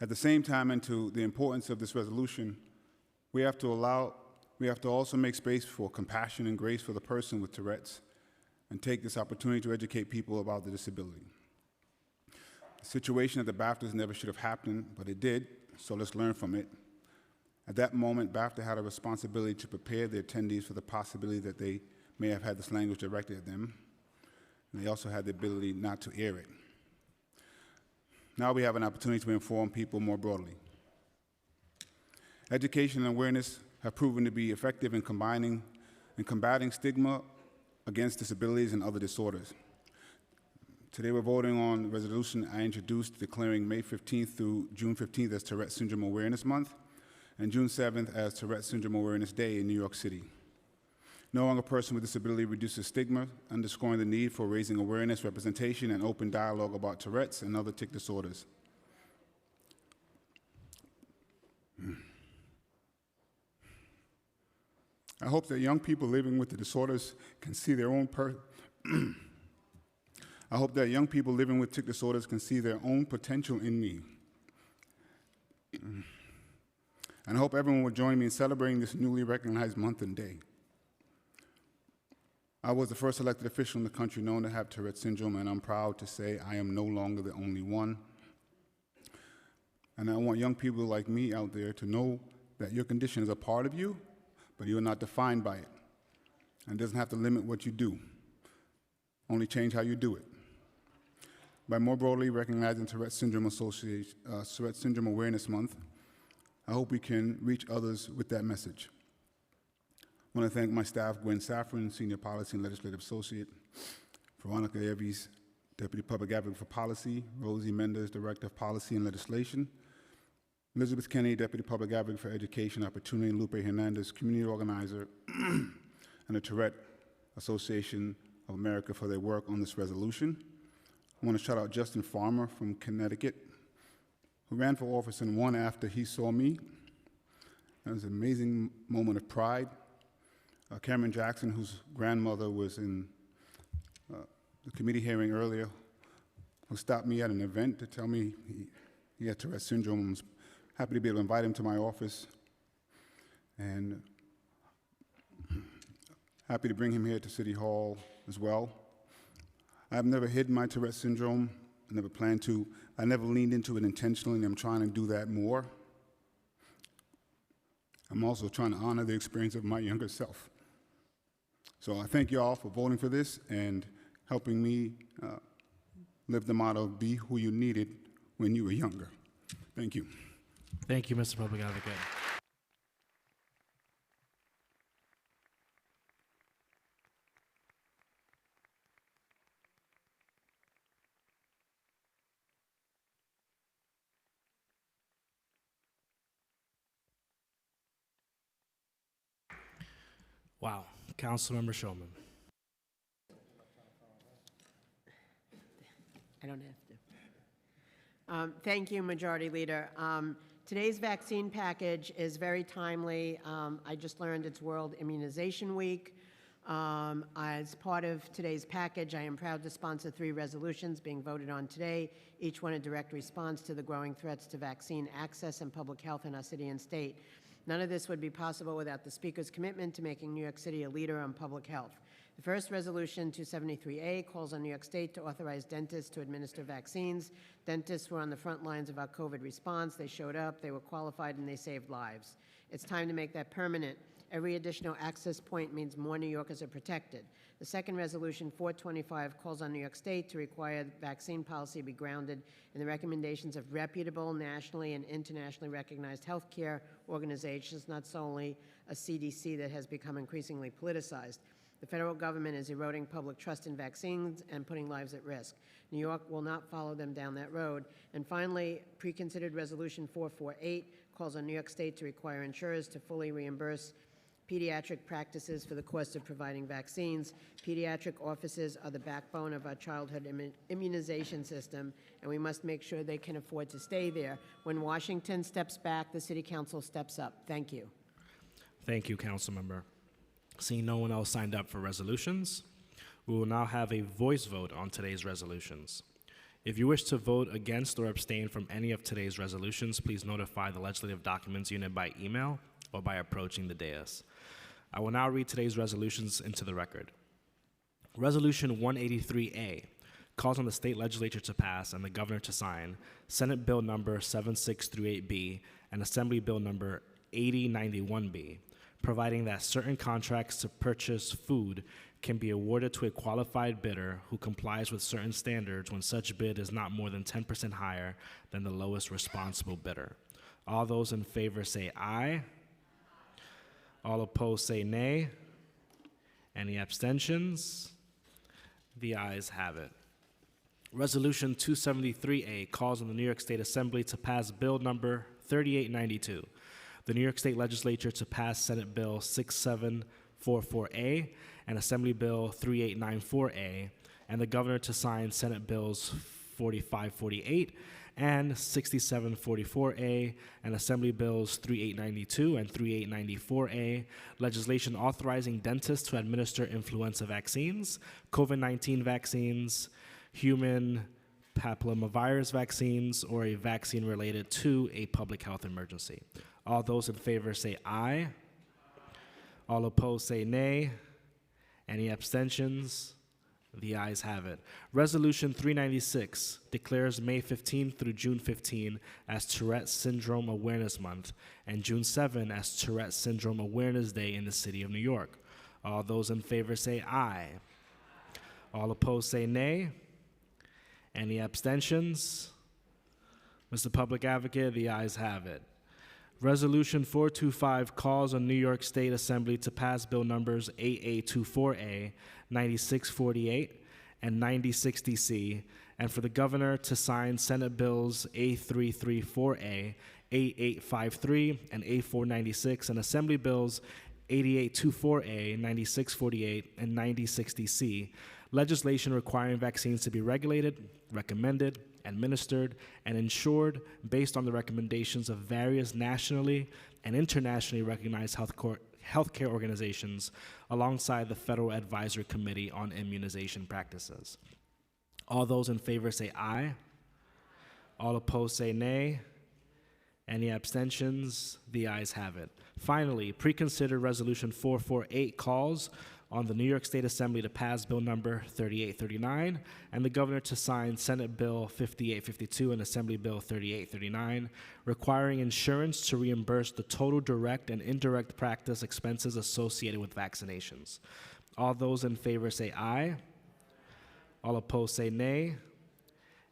At the same time, and to the importance of this resolution, we have to also make space for compassion and grace for the person with Tourette's and take this opportunity to educate people about the disability. The situation at the BAFTAs never should have happened, but it did, so let's learn from it. At that moment, BAFTA had a responsibility to prepare the attendees for the possibility that they may have had this language directed at them, and they also had the ability not to air it. Now we have an opportunity to inform people more broadly. Education and awareness have proven to be effective in combating stigma against disabilities and other disorders. Today we're voting on the resolution I introduced declaring May 15th through June 15th as Tourette Syndrome Awareness Month and June 7th as Tourette Syndrome Awareness Day in New York City. Knowing a person with disability reduces stigma, underscoring the need for raising awareness, representation, and open dialogue about Tourette's and other tic disorders. I hope that young people living with the disorders can see their own I hope that young people living with tic disorders can see their own potential in me. And I hope everyone will join me in celebrating this newly recognized month and day. I was the first elected official in the country known to have Tourette syndrome, and I'm proud to say I am no longer the only one. And I want young people like me out there to know that your condition is a part of you, but you are not defined by it. And it doesn't have to limit what you do, only change how you do it. By more broadly recognizing Tourette Syndrome Tourette Syndrome Awareness Month, I hope we can reach others with that message. I want to thank my staff, Gwen Safran, Senior Policy and Legislative Associate, Veronica Eves, Deputy Public Advocate for Policy, Rosie Mendez, Director of Policy and Legislation, Elizabeth Kenny, Deputy Public Advocate for Education Opportunity, and Lupe Hernandez, Community Organizer, and the Tourette Association of America for their work on this resolution. I want to shout out Justin Farmer from Connecticut, who ran for office and won after he saw me. That was an amazing moment of pride. Cameron Jackson, whose grandmother was in the committee hearing earlier, who stopped me at an event to tell me he had Tourette syndrome. I was happy to be able to invite him to my office, and happy to bring him here to City Hall as well. I've never hidden my Tourette syndrome. I never planned to. I never leaned into it intentionally, and I'm trying to do that more. I'm also trying to honor the experience of my younger self. So I thank you all for voting for this and helping me live the motto, be who you needed when you were younger. Thank you. Thank you, Mr. Public Advocate. Wow. Councilmember Shulman. I don't have to. Thank you, Majority Leader. Today's vaccine package is very timely. I just learned it's World Immunization Week. As part of today's package, I am proud to sponsor 3 resolutions being voted on today, each one a direct response to the growing threats to vaccine access and public health in our city and state. None of this would be possible without the Speaker's commitment to making New York City a leader on public health. The first resolution, 273A, calls on New York State to authorize dentists to administer vaccines. Dentists were on the front lines of our COVID response. They showed up, they were qualified, and they saved lives. It's time to make that permanent. Every additional access point means more New Yorkers are protected. The second resolution, 425, calls on New York State to require vaccine policy be grounded in the recommendations of reputable, nationally and internationally recognized healthcare organizations, not solely a CDC that has become increasingly politicized. The federal government is eroding public trust in vaccines and putting lives at risk. New York will not follow them down that road. And finally, preconsidered resolution 448 calls on New York State to require insurers to fully reimburse pediatric practices for the cost of providing vaccines. Pediatric offices are the backbone of our childhood immunization system, and we must make sure they can afford to stay there. When Washington steps back, the City Council steps up. Thank you. Thank you, Councilmember. Seeing no one else signed up for resolutions, we will now have a voice vote on today's resolutions. If you wish to vote against or abstain from any of today's resolutions, please notify the Legislative Documents Unit by email or by approaching the dais. I will now read today's resolutions into the record. Resolution 183A calls on the state legislature to pass and the governor to sign Senate Bill number 7638B and Assembly Bill number 8091B, providing that certain contracts to purchase food can be awarded to a qualified bidder who complies with certain standards when such bid is not more than 10% higher than the lowest responsible bidder. All those in favor say aye. All opposed say nay. Any abstentions? The ayes have it. Resolution 273A calls on the New York State Assembly to pass Bill number 3892, the New York State Legislature to pass Senate Bill 6744A and Assembly Bill 3894A, and the Governor to sign Senate Bills 4548 and 6744A, and Assembly Bills 3892 and 3894A, legislation authorizing dentists to administer influenza vaccines, COVID-19 vaccines, human papillomavirus vaccines, or a vaccine related to a public health emergency. All those in favor say aye. All opposed say nay. Any abstentions? The ayes have it. Resolution 396 declares May 15 through June 15 as Tourette Syndrome Awareness Month and June 7 as Tourette Syndrome Awareness Day in the city of New York. All those in favor say aye. All opposed say nay. Any abstentions? Mr. Public Advocate, the ayes have it. Resolution 425 calls on New York State Assembly to pass bill numbers 8824A, 9648, and 9060C, and for the governor to sign Senate bills A334A, 8853, and A496, and Assembly bills 8824A, 9648, and 9060C, legislation requiring vaccines to be regulated, recommended, administered, and insured based on the recommendations of various nationally and internationally recognized healthcare organizations alongside the Federal Advisory Committee on Immunization Practices. All those in favor say aye. All opposed say nay. Any abstentions? The ayes have it. Finally, pre-considered Resolution 448 calls on the New York State Assembly to pass Bill number 3839 and the Governor to sign Senate Bill 5852 and Assembly Bill 3839, requiring insurance to reimburse the total direct and indirect practice expenses associated with vaccinations. All those in favor say aye. All opposed say nay.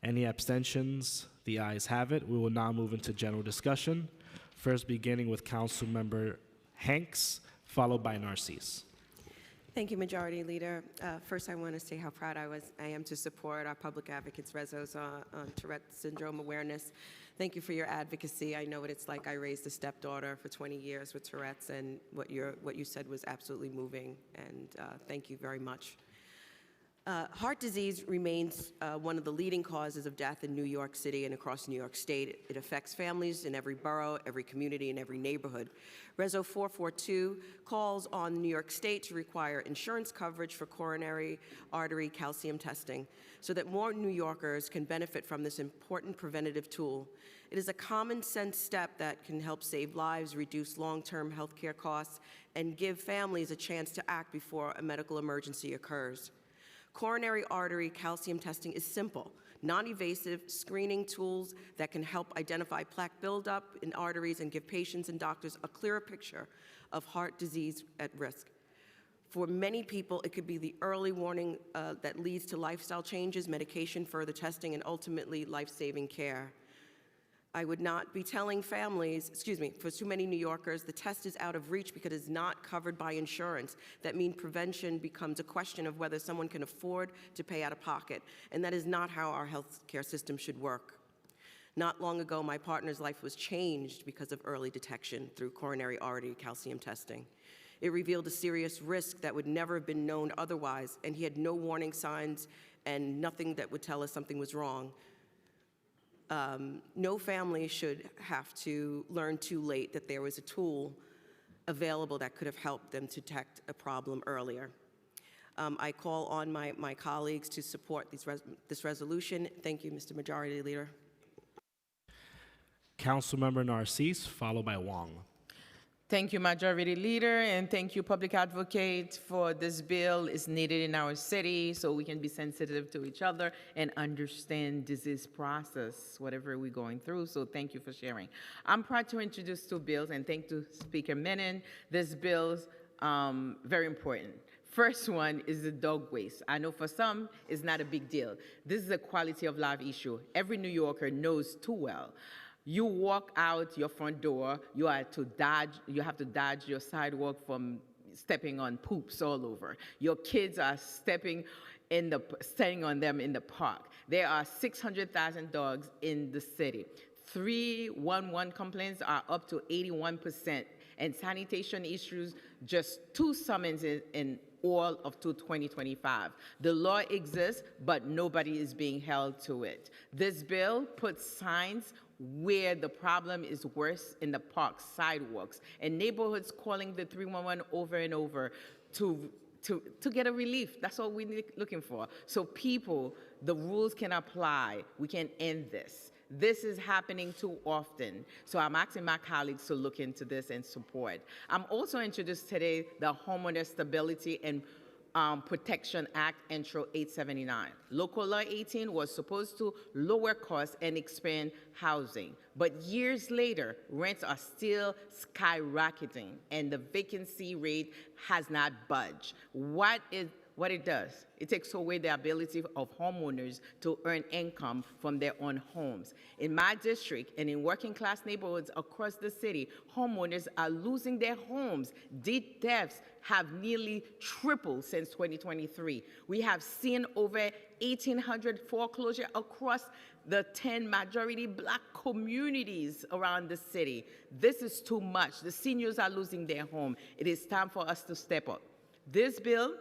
Any abstentions? The ayes have it. We will now move into general discussion, first beginning with Councilmember Hanks, followed by Narcisse. Thank you, Majority Leader. First, I want to say how proud I am to support our public advocates' resos on Tourette syndrome awareness. Thank you for your advocacy. I know what it's like. I raised a stepdaughter for 20 years with Tourette's, and what you said was absolutely moving, and thank you very much. Heart disease remains one of the leading causes of death in New York City and across New York State. It affects families in every borough, every community, and every neighborhood. Reso 442 calls on New York State to require insurance coverage for coronary artery calcium testing so that more New Yorkers can benefit from this important preventative tool. It is a common sense step that can help save lives, reduce long-term health care costs, and give families a chance to act before a medical emergency occurs. Coronary artery calcium testing is simple, non-invasive screening tools that can help identify plaque buildup in arteries and give patients and doctors a clearer picture of heart disease at risk. For many people, it could be the early warning that leads to lifestyle changes, medication, further testing, and ultimately life-saving care. I would not be telling families, for too many New Yorkers, the test is out of reach because it's not covered by insurance. That means prevention becomes a question of whether someone can afford to pay out of pocket, and that is not how our healthcare system should work. Not long ago, my partner's life was changed because of early detection through coronary artery calcium testing. It revealed a serious risk that would never have been known otherwise, and he had no warning signs and nothing that would tell us something was wrong. No family should have to learn too late that there was a tool available that could have helped them detect a problem earlier. I call on my colleagues to support this resolution. Thank you, Mr. Majority Leader. Councilmember Narcisse, followed by Wong. Thank you, Majority Leader, and thank you, Public Advocate, for this bill is needed in our city so we can be sensitive to each other and understand disease process, whatever we're going through. So thank you for sharing. I'm proud to introduce two bills, and thank you, Speaker Menon. This bill's very important. First one is the dog waste. I know for some, it's not a big deal. This is a quality of life issue. Every New Yorker knows too well. You walk out your front door, you have to dodge your sidewalk from stepping on poops all over. Your kids are stepping standing on them in the park. There are 600,000 dogs in the city. 311 complaints are up to 81%, and sanitation issues, just 2 summonses in all of 2025. The law exists, but nobody is being held to it. This bill puts signs where the problem is worse in the park sidewalks and neighborhoods calling the 311 over and over to get a relief. That's all we're looking for. So people, the rules can apply. We can end this. This is happening too often. So I'm asking my colleagues to look into this and support. I'm also introduced today the Homeowner Stability and Protection Act, Intro 879. Local Law 18 was supposed to lower costs and expand housing. But years later, rents are still skyrocketing and the vacancy rate has not budged. What it does, it takes away the ability of homeowners to earn income from their own homes. In my district and in working class neighborhoods across the city, homeowners are losing their homes. Deed thefts have nearly tripled since 2023. We have seen over 1,800 foreclosures across the 10 majority Black communities around the city. This is too much. The seniors are losing their home. It is time for us to step up. This bill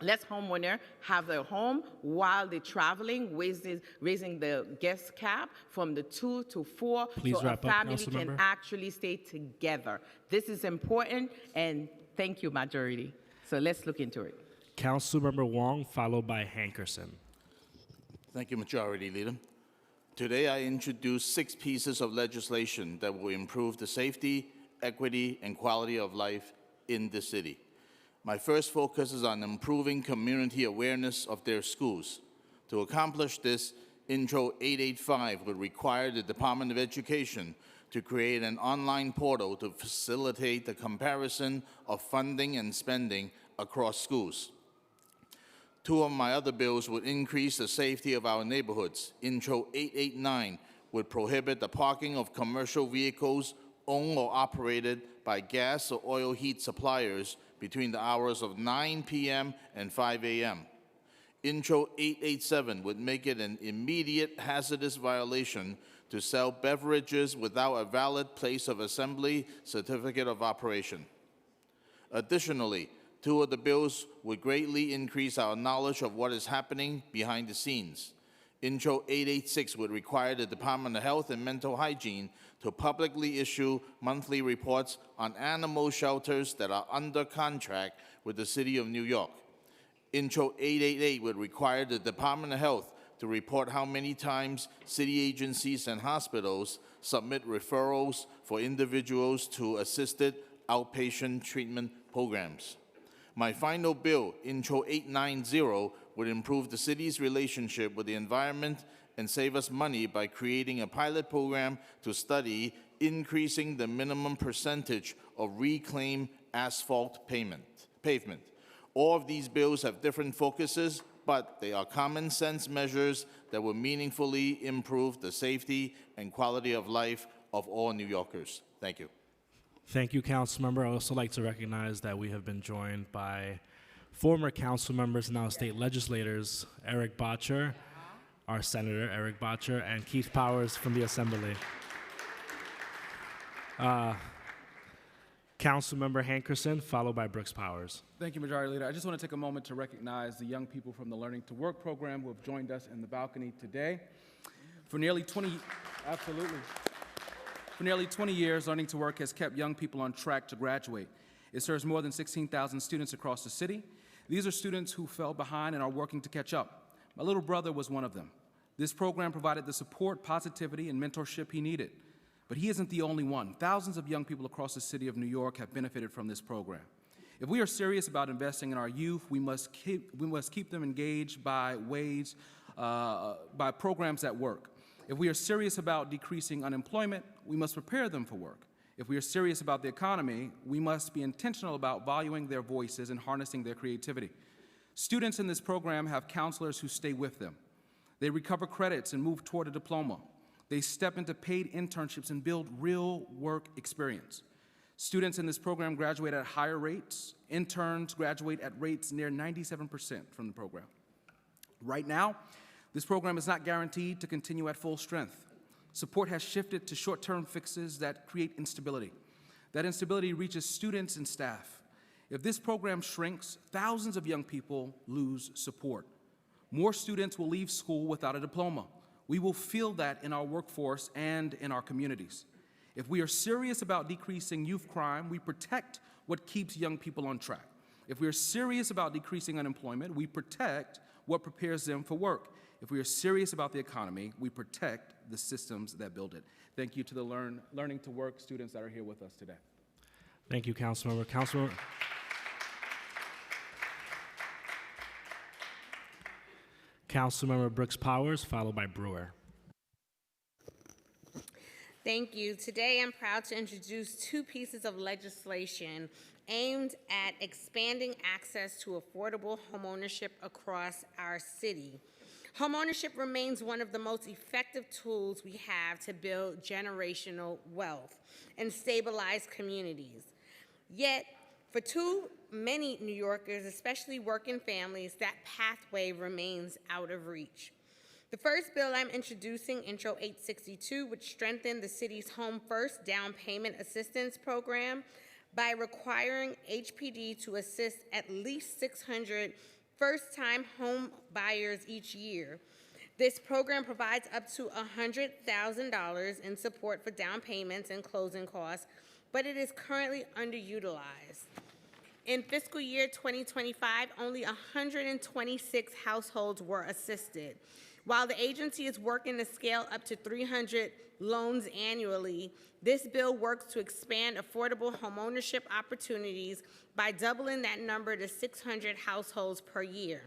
lets homeowners have their home while they're traveling, raising the guest cap from the 2 to 4, Please so a wrap up, family Councilmember. can actually stay together. This is important, and thank you, majority. So let's look into it. Councilmember Wong, followed by Hankerson. Thank you, Majority Leader. Today, I introduce 6 pieces of legislation that will improve the safety, equity, and quality of life in the city. My first focus is on improving community awareness of their schools. To accomplish this, Intro 885 would require the Department of Education to create an online portal to facilitate the comparison of funding and spending across schools. 2 of my other bills would increase the safety of our neighborhoods. Intro 889 would prohibit the parking of commercial vehicles owned or operated by gas or oil heat suppliers between the hours of 9 p.m. and 5 a.m. Intro 887 would make it an immediate hazardous violation to sell beverages without a valid place of assembly certificate of operation. Additionally, 2 of the bills would greatly increase our knowledge of what is happening behind the scenes. Intro 886 would require the Department of Health and Mental Hygiene to publicly issue monthly reports on animal shelters that are under contract with the City of New York. Intro 888 would require the Department of Health to report how many times city agencies and hospitals submit referrals for individuals to assisted outpatient treatment programs. My final bill, Intro 890, would improve the city's relationship with the environment and save us money by creating a pilot program to study increasing the minimum percentage of reclaimed asphalt pavement. All of these bills have different focuses, but they are common sense measures that will meaningfully improve the safety and quality of life of all New Yorkers. Thank you. Thank you, Councilmember. I'd also like to recognize that we have been joined by former council members and now state legislators, Eric Botcher, our Senator Eric Botcher, and Keith Powers from the Assembly. Councilmember Hankerson, followed by Brooks Powers. Thank you, Majority Leader. I just want to take a moment to recognize the young people from the Learning to Work program who have joined us in the balcony today. For nearly 20 years, Learning to Work has kept young people on track to graduate. It serves more than 16,000 students across the city. These are students who fell behind and are working to catch up. My little brother was one of them. This program provided the support, positivity, and mentorship he needed. But he isn't the only one. Thousands of young people across the city of New York have benefited from this program. If we are serious about investing in our youth, we must keep them engaged by programs that work. If we are serious about decreasing unemployment, we must prepare them for work. If we are serious about the economy, we must be intentional about valuing their voices and harnessing their creativity. Students in this program have counselors who stay with them. They recover credits and move toward a diploma. They step into paid internships and build real work experience. Students in this program graduate at higher rates. Interns graduate at rates near 97% from the program. Right now, this program is not guaranteed to continue at full strength. Support has shifted to short-term fixes that create instability. That instability reaches students and staff. If this program shrinks, thousands of young people lose support. More students will leave school without a diploma. We will feel that in our workforce and in our communities. If we are serious about decreasing youth crime, we protect what keeps young people on track. If we are serious about decreasing unemployment, we protect what prepares them for work. If we are serious about the economy, we protect the systems that build it. Thank you to the Learning to Work students that are here with us today. Thank you, Councilmember. Councilmember Brooks Powers, followed by Brewer. Thank you. Today, I'm proud to introduce two pieces of legislation aimed at expanding access to affordable homeownership across our city. Homeownership remains one of the most effective tools we have to build generational wealth and stabilize communities. Yet, for too many New Yorkers, especially working families, that pathway remains out of reach. The first bill I'm introducing, Intro 862, would strengthen the city's Home First down payment assistance program by requiring HPD to assist at least 600 first-time home buyers each year. This program provides up to $100,000 in support for down payments and closing costs, but it is currently underutilized. In fiscal year 2025, only 126 households were assisted. While the agency is working to scale up to 300 loans annually, this bill works to expand affordable homeownership opportunities by doubling that number to 600 households per year.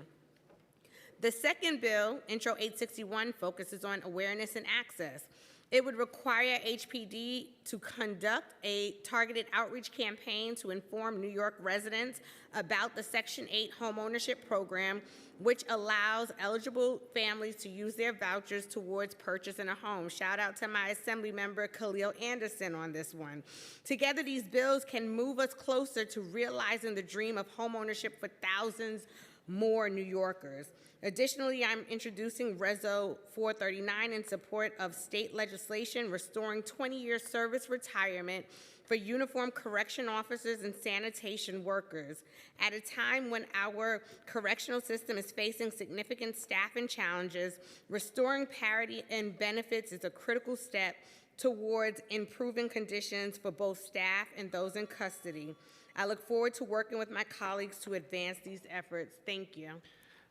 The second bill, Intro 861, focuses on awareness and access. It would require HPD to conduct a targeted outreach campaign to inform New York residents about the Section 8 homeownership program, which allows eligible families to use their vouchers towards purchasing a home. Shout out to my Assembly member, Khalil Anderson, on this one. Together, these bills can move us closer to realizing the dream of homeownership for thousands more New Yorkers. Additionally, I'm introducing Reso 439 in support of state legislation restoring 20-year service retirement for uniformed correction officers and sanitation workers. At a time when our correctional system is facing significant staffing challenges, restoring parity in benefits is a critical step towards improving conditions for both staff and those in custody. I look forward to working with my colleagues to advance these efforts. Thank you.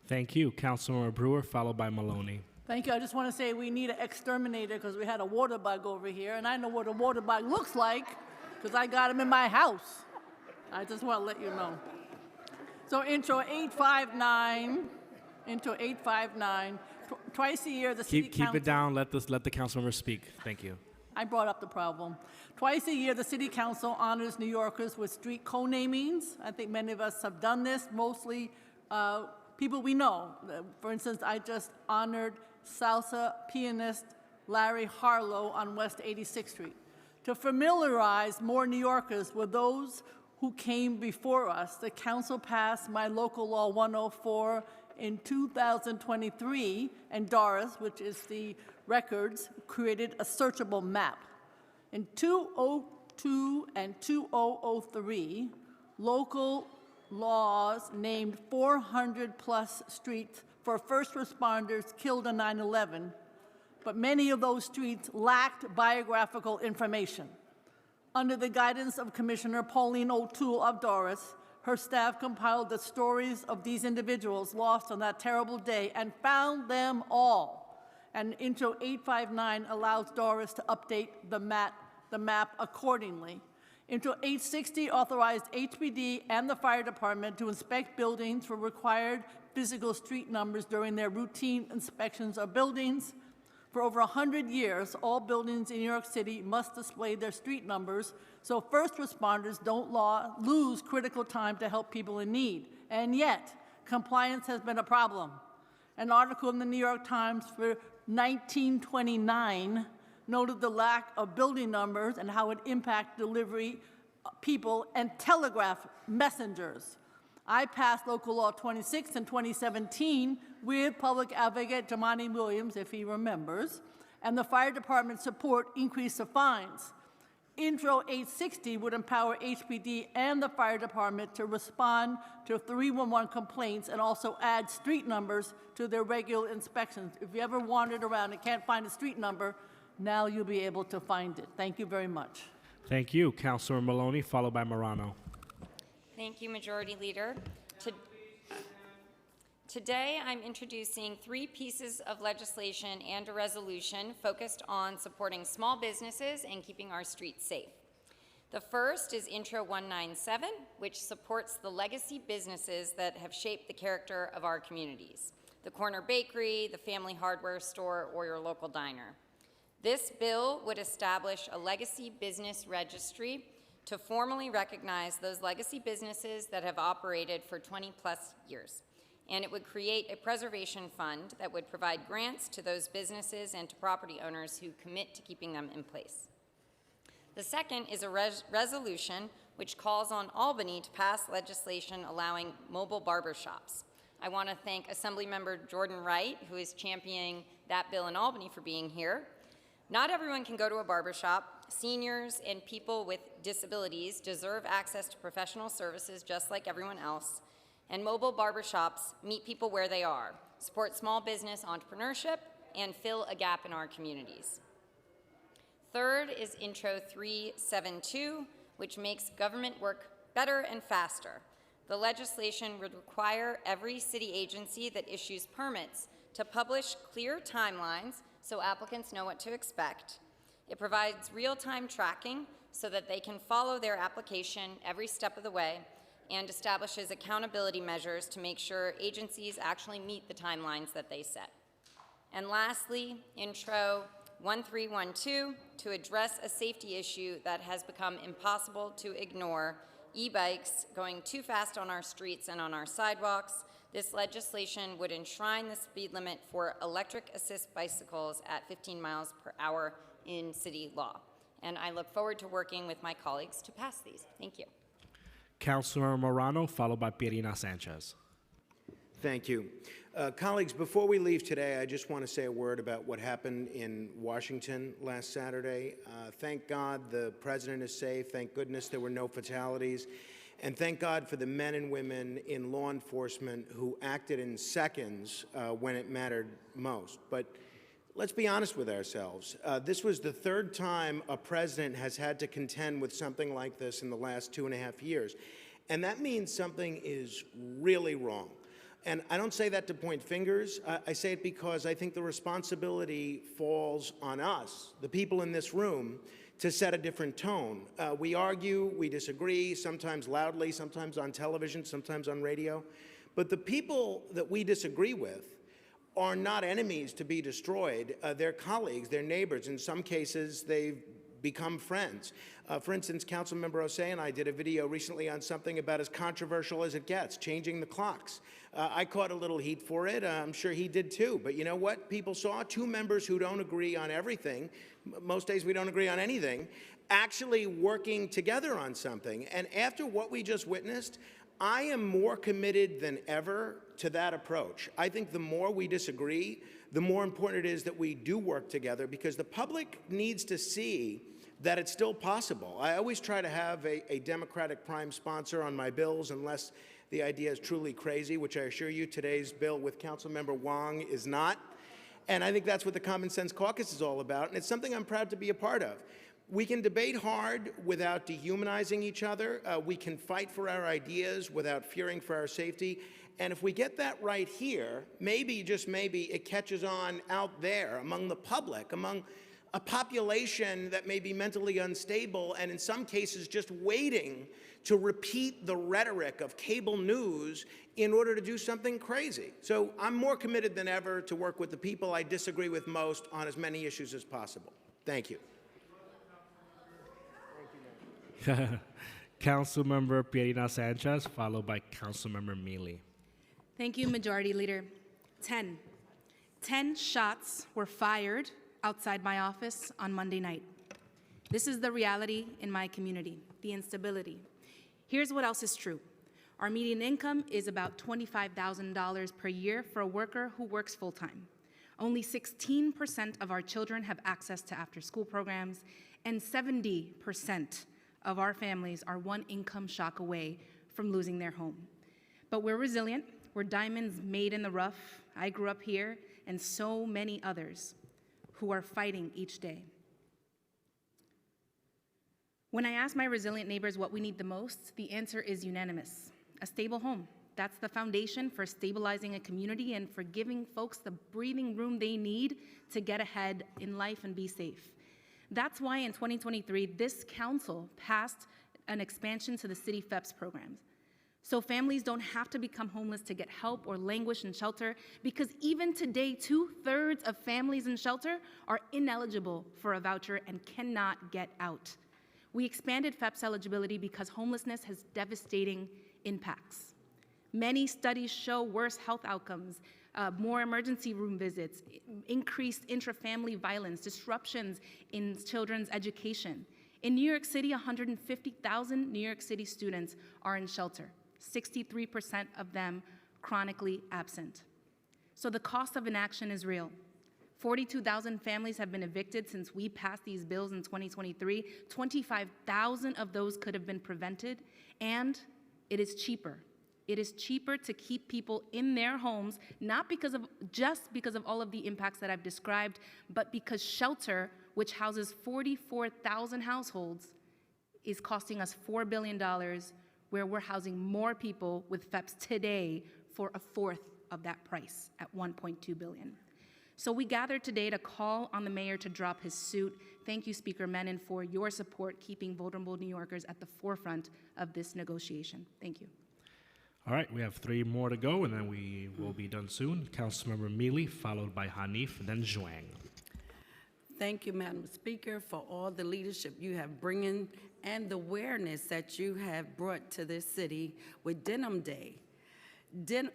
Thank you. Councilmember Brewer, followed by Maloney. Thank you. I just want to say we need an exterminator because we had a water bug over here, and I know what a water bug looks like because I got him in my house. I just want to let you know. So Intro 859, twice a year the city council... Keep it down. Let the councilmember speak. Thank you. I brought up the problem. Twice a year, the City Council honors New Yorkers with street co-namings. I think many of us have done this, mostly people we know. For instance, I just honored salsa pianist Larry Harlow on West 86th Street. To familiarize more New Yorkers with those who came before us, the council passed My Local Law 104 in 2023, and Doris, which is the records, created a searchable map. In 2002 and 2003, local laws named 400-plus streets for first responders killed on 9/11, but many of those streets lacked biographical information. Under the guidance of Commissioner Pauline O'Toole of Doris, her staff compiled the stories of these individuals lost on that terrible day and found them all. And Intro 859 allows Doris to update the map accordingly. Intro 860 authorized HPD and the fire department to inspect buildings for required physical street numbers during their routine inspections of buildings. For over 100 years, all buildings in New York City must display their street numbers so first responders don't lose critical time to help people in need. And yet, compliance has been a problem. An article in the New York Times for 1929 noted the lack of building numbers and how it impacted delivery people and telegraph messengers. I passed Local Law 26 in 2017, with Public Advocate Jamani Williams, if he remembers, and the fire department support increase the fines. Intro 860 would empower HPD and the fire department to respond to 311 complaints and also add street numbers to their regular inspections. If you ever wandered around and can't find a street number, now you'll be able to find it. Thank you very much. Thank you. Councilor Maloney, followed by Morano. Thank you, Majority Leader. Today, I'm introducing 3 pieces of legislation and a resolution focused on supporting small businesses and keeping our streets safe. The first is Intro 197, which supports the legacy businesses that have shaped the character of our communities: the corner bakery, the family hardware store, or your local diner. This bill would establish a legacy business registry to formally recognize those legacy businesses that have operated for 20+ years. And it would create a preservation fund that would provide grants to those businesses and to property owners who commit to keeping them in place. The second is a resolution which calls on Albany to pass legislation allowing mobile barbershops. I want to thank Assemblymember Jordan Wright, who is championing that bill in Albany, for being here. Not everyone can go to a barbershop. Seniors and people with disabilities deserve access to professional services just like everyone else. And mobile barbershops meet people where they are, support small business entrepreneurship, and fill a gap in our communities. Third is Intro 372, which makes government work better and faster. The legislation would require every city agency that issues permits to publish clear timelines so applicants know what to expect. It provides real-time tracking so that they can follow their application every step of the way, and establishes accountability measures to make sure agencies actually meet the timelines that they set. And lastly, Intro 1312, to address a safety issue that has become impossible to ignore: e-bikes going too fast on our streets and on our sidewalks. This legislation would enshrine the speed limit for electric assist bicycles at 15 miles per hour in city law. And I look forward to working with my colleagues to pass these. Thank you. Councilor Morano, followed by Pirina Sanchez. Thank you. Colleagues, before we leave today, I just want to say a word about what happened in Washington last Saturday. Thank God the president is safe. Thank goodness there were no fatalities. And thank God for the men and women in law enforcement who acted in seconds when it mattered most. But let's be honest with ourselves. This was the third time a president has had to contend with something like this in the last 2.5 years. And that means something is really wrong. And I don't say that to point fingers. I say it because I think the responsibility falls on us, the people in this room, to set a different tone. We argue, we disagree, sometimes loudly, sometimes on television, sometimes on radio. But the people that we disagree with are not enemies to be destroyed. They're colleagues, they're neighbors. In some cases, they've become friends. For instance, Councilmember Osei and I did a video recently on something about as controversial as it gets, changing the clocks. I caught a little heat for it. I'm sure he did too. But you know what? People saw 2 members who don't agree on everything. Most days we don't agree on anything, actually working together on something. And after what we just witnessed, I am more committed than ever to that approach. I think the more we disagree, the more important it is that we do work together, because the public needs to see that it's still possible. I always try to have a Democratic prime sponsor on my bills unless the idea is truly crazy, which I assure you today's bill with Councilmember Wong is not. And I think that's what the Common Sense Caucus is all about, and it's something I'm proud to be a part of. We can debate hard without dehumanizing each other. We can fight for our ideas without fearing for our safety. And if we get that right here, maybe, just maybe, it catches on out there among the public, among a population that may be mentally unstable and in some cases just waiting to repeat the rhetoric of cable news in order to do something crazy. So I'm more committed than ever to work with the people I disagree with most on as many issues as possible. Thank you. Councilmember Pirina Sanchez, followed by Councilmember Mealy. Thank you, Majority Leader. 10 shots were fired outside my office on Monday night. This is the reality in my community, the instability. Here's what else is true. Our median income is about $25,000 per year for a worker who works full-time. Only 16% of our children have access to after-school programs, and 70% of our families are one income shock away from losing their home. But we're resilient. We're diamonds made in the rough. I grew up here, and so many others who are fighting each day. When I ask my resilient neighbors what we need the most, the answer is unanimous: a stable home. That's the foundation for stabilizing a community and for giving folks the breathing room they need to get ahead in life and be safe. That's why in 2023, this council passed an expansion to the city FEPS programs. So families don't have to become homeless to get help or languish in shelter, because even today, 2/3 of families in shelter are ineligible for a voucher and cannot get out. We expanded FEPS eligibility because homelessness has devastating impacts. Many studies show worse health outcomes, more emergency room visits, increased intrafamily violence, disruptions in children's education. In New York City, 150,000 New York City students are in shelter, 63% of them chronically absent. So the cost of inaction is real. 42,000 families have been evicted since we passed these bills in 2023. 25,000 of those could have been prevented, and it is cheaper. It is cheaper to keep people in their homes, not just because of all of the impacts that I've described, but because shelter, which houses 44,000 households, is costing us $4 billion, where we're housing more people with FEPS today for a fourth of that price at $1.2 billion. So we gathered today to call on the mayor to drop his suit. Thank you, Speaker Menon, for your support keeping vulnerable New Yorkers at the forefront of this negotiation. Thank you. All right, we have 3 more to go, and then we will be done soon. Councilmember Mealy, followed by Hanif, and then Zhuang. Thank you, Madam Speaker, for all the leadership you have bringing and the awareness that you have brought to this city with Denim Day.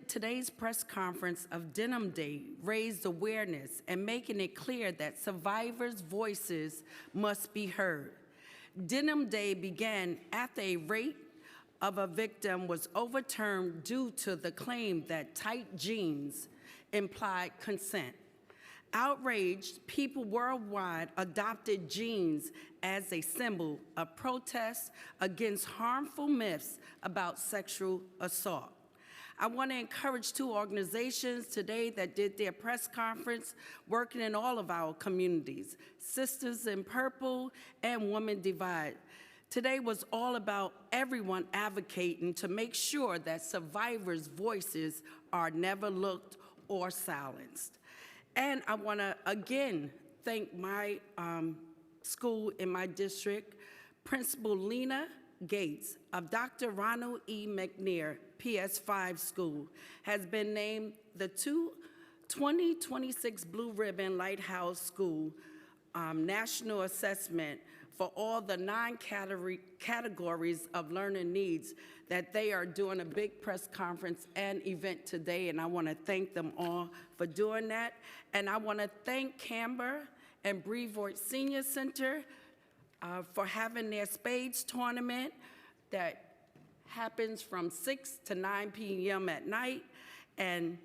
Today's press conference of Denim Day raised awareness and making it clear that survivors' voices must be heard. Denim Day began after a rape of a victim was overturned due to the claim that tight jeans implied consent. Outraged, people worldwide adopted jeans as a symbol of protest against harmful myths about sexual assault. I want to encourage 2 organizations today that did their press conference working in all of our communities, Sisters in Purple and Women Divide. Today was all about everyone advocating to make sure that survivors' voices are never looked or silenced. And I want to again thank my school in my district, Principal Lena Gates of Dr. Ronald E. McNair PS5 School has been named the 2026 Blue Ribbon Lighthouse School National Assessment for all the 9 categories of learning needs that they are doing a big press conference and event today, and I want to thank them all for doing that. And I want to thank Camber and Brevoort Senior Center for having their spades tournament that happens from 6 to 9 p.m. at night, and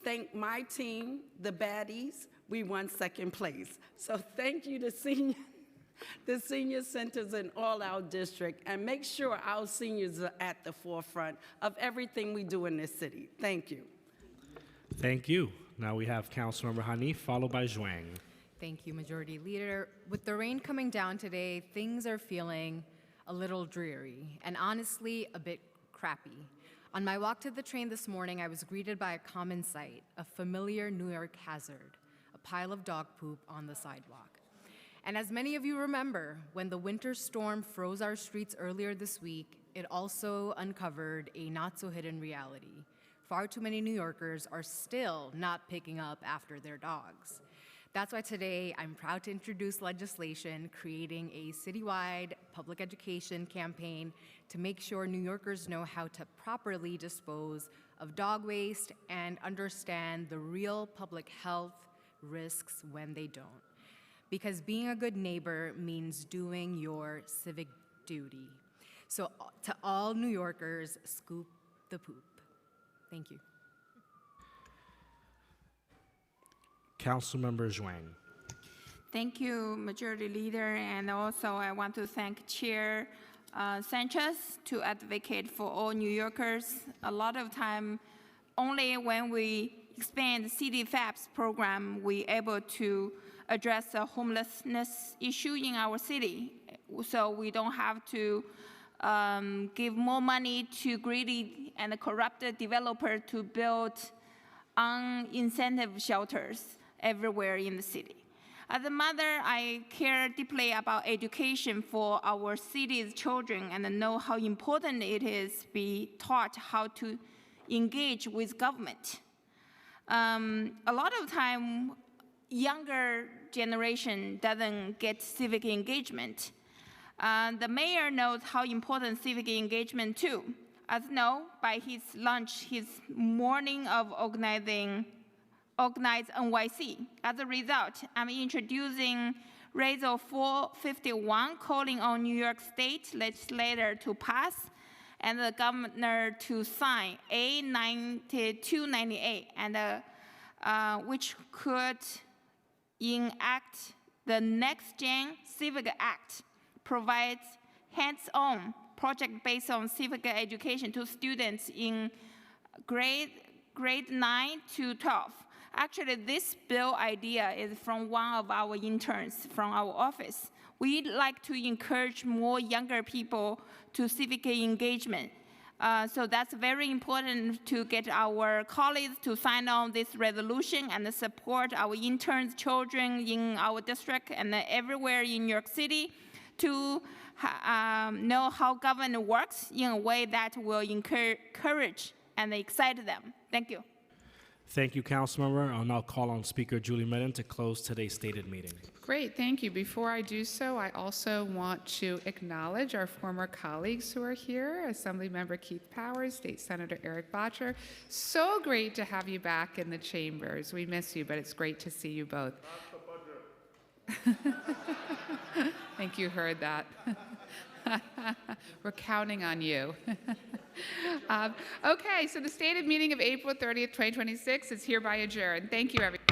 thank my team, the Baddies. We won 2nd place. So thank you to the senior centers in all our district, and make sure our seniors are at the forefront of everything we do in this city. Thank you. Thank you. Now we have Councilmember Hanif, followed by Zhuang. Thank you, Majority Leader. With the rain coming down today, things are feeling a little dreary and honestly a bit crappy. On my walk to the train this morning, I was greeted by a common sight, a familiar New York hazard, a pile of dog poop on the sidewalk. And as many of you remember, when the winter storm froze our streets earlier this week, it also uncovered a not-so-hidden reality. Far too many New Yorkers are still not picking up after their dogs. That's why today I'm proud to introduce legislation creating a citywide public education campaign to make sure New Yorkers know how to properly dispose of dog waste and understand the real public health risks when they don't. Because being a good neighbor means doing your civic duty. So to all New Yorkers, scoop the poop. Thank you. Councilmember Zhuang. Thank you, Majority Leader, and also I want to thank Chair Sanchez to advocate for all New Yorkers. A lot of time, only when we expand the City FAPS program, we able to address the homelessness issue in our city. So we don't have to give more money to greedy and corrupt developer to build unincentive shelters everywhere in the city. As a mother, I care deeply about education for our city's children and know how important it is to be taught how to engage with government. A lot of time, younger generation doesn't get civic engagement. The mayor knows how important civic engagement too. As you know, by his launch, his morning of organized NYC. As a result, I'm introducing Resolution 451, calling on New York State legislator to pass and the governor to sign A9298, and which could enact the Next Gen Civic Act, provides hands-on project based on civic education to students in grade 9 to 12. Actually, this bill idea is from one of our interns from our office. We'd like to encourage more younger people to civic engagement. So that's very important to get our colleagues to sign on this resolution and support our interns' children in our district and everywhere in New York City to know how government works in a way that will encourage and excite them. Thank you. Thank you, Councilmember. I'll now call on Speaker Julie Medin to close today's stated meeting. Great, thank you. Before I do so, I also want to acknowledge our former colleagues who are here, Assemblymember Keith Powers, State Senator Eric Bottcher. So great to have you back in the chambers. We miss you, but it's great to see you both. I think you heard that. We're counting on you. Okay, so the stated meeting of April 30th, 2026 is hereby adjourned. Thank you, everyone.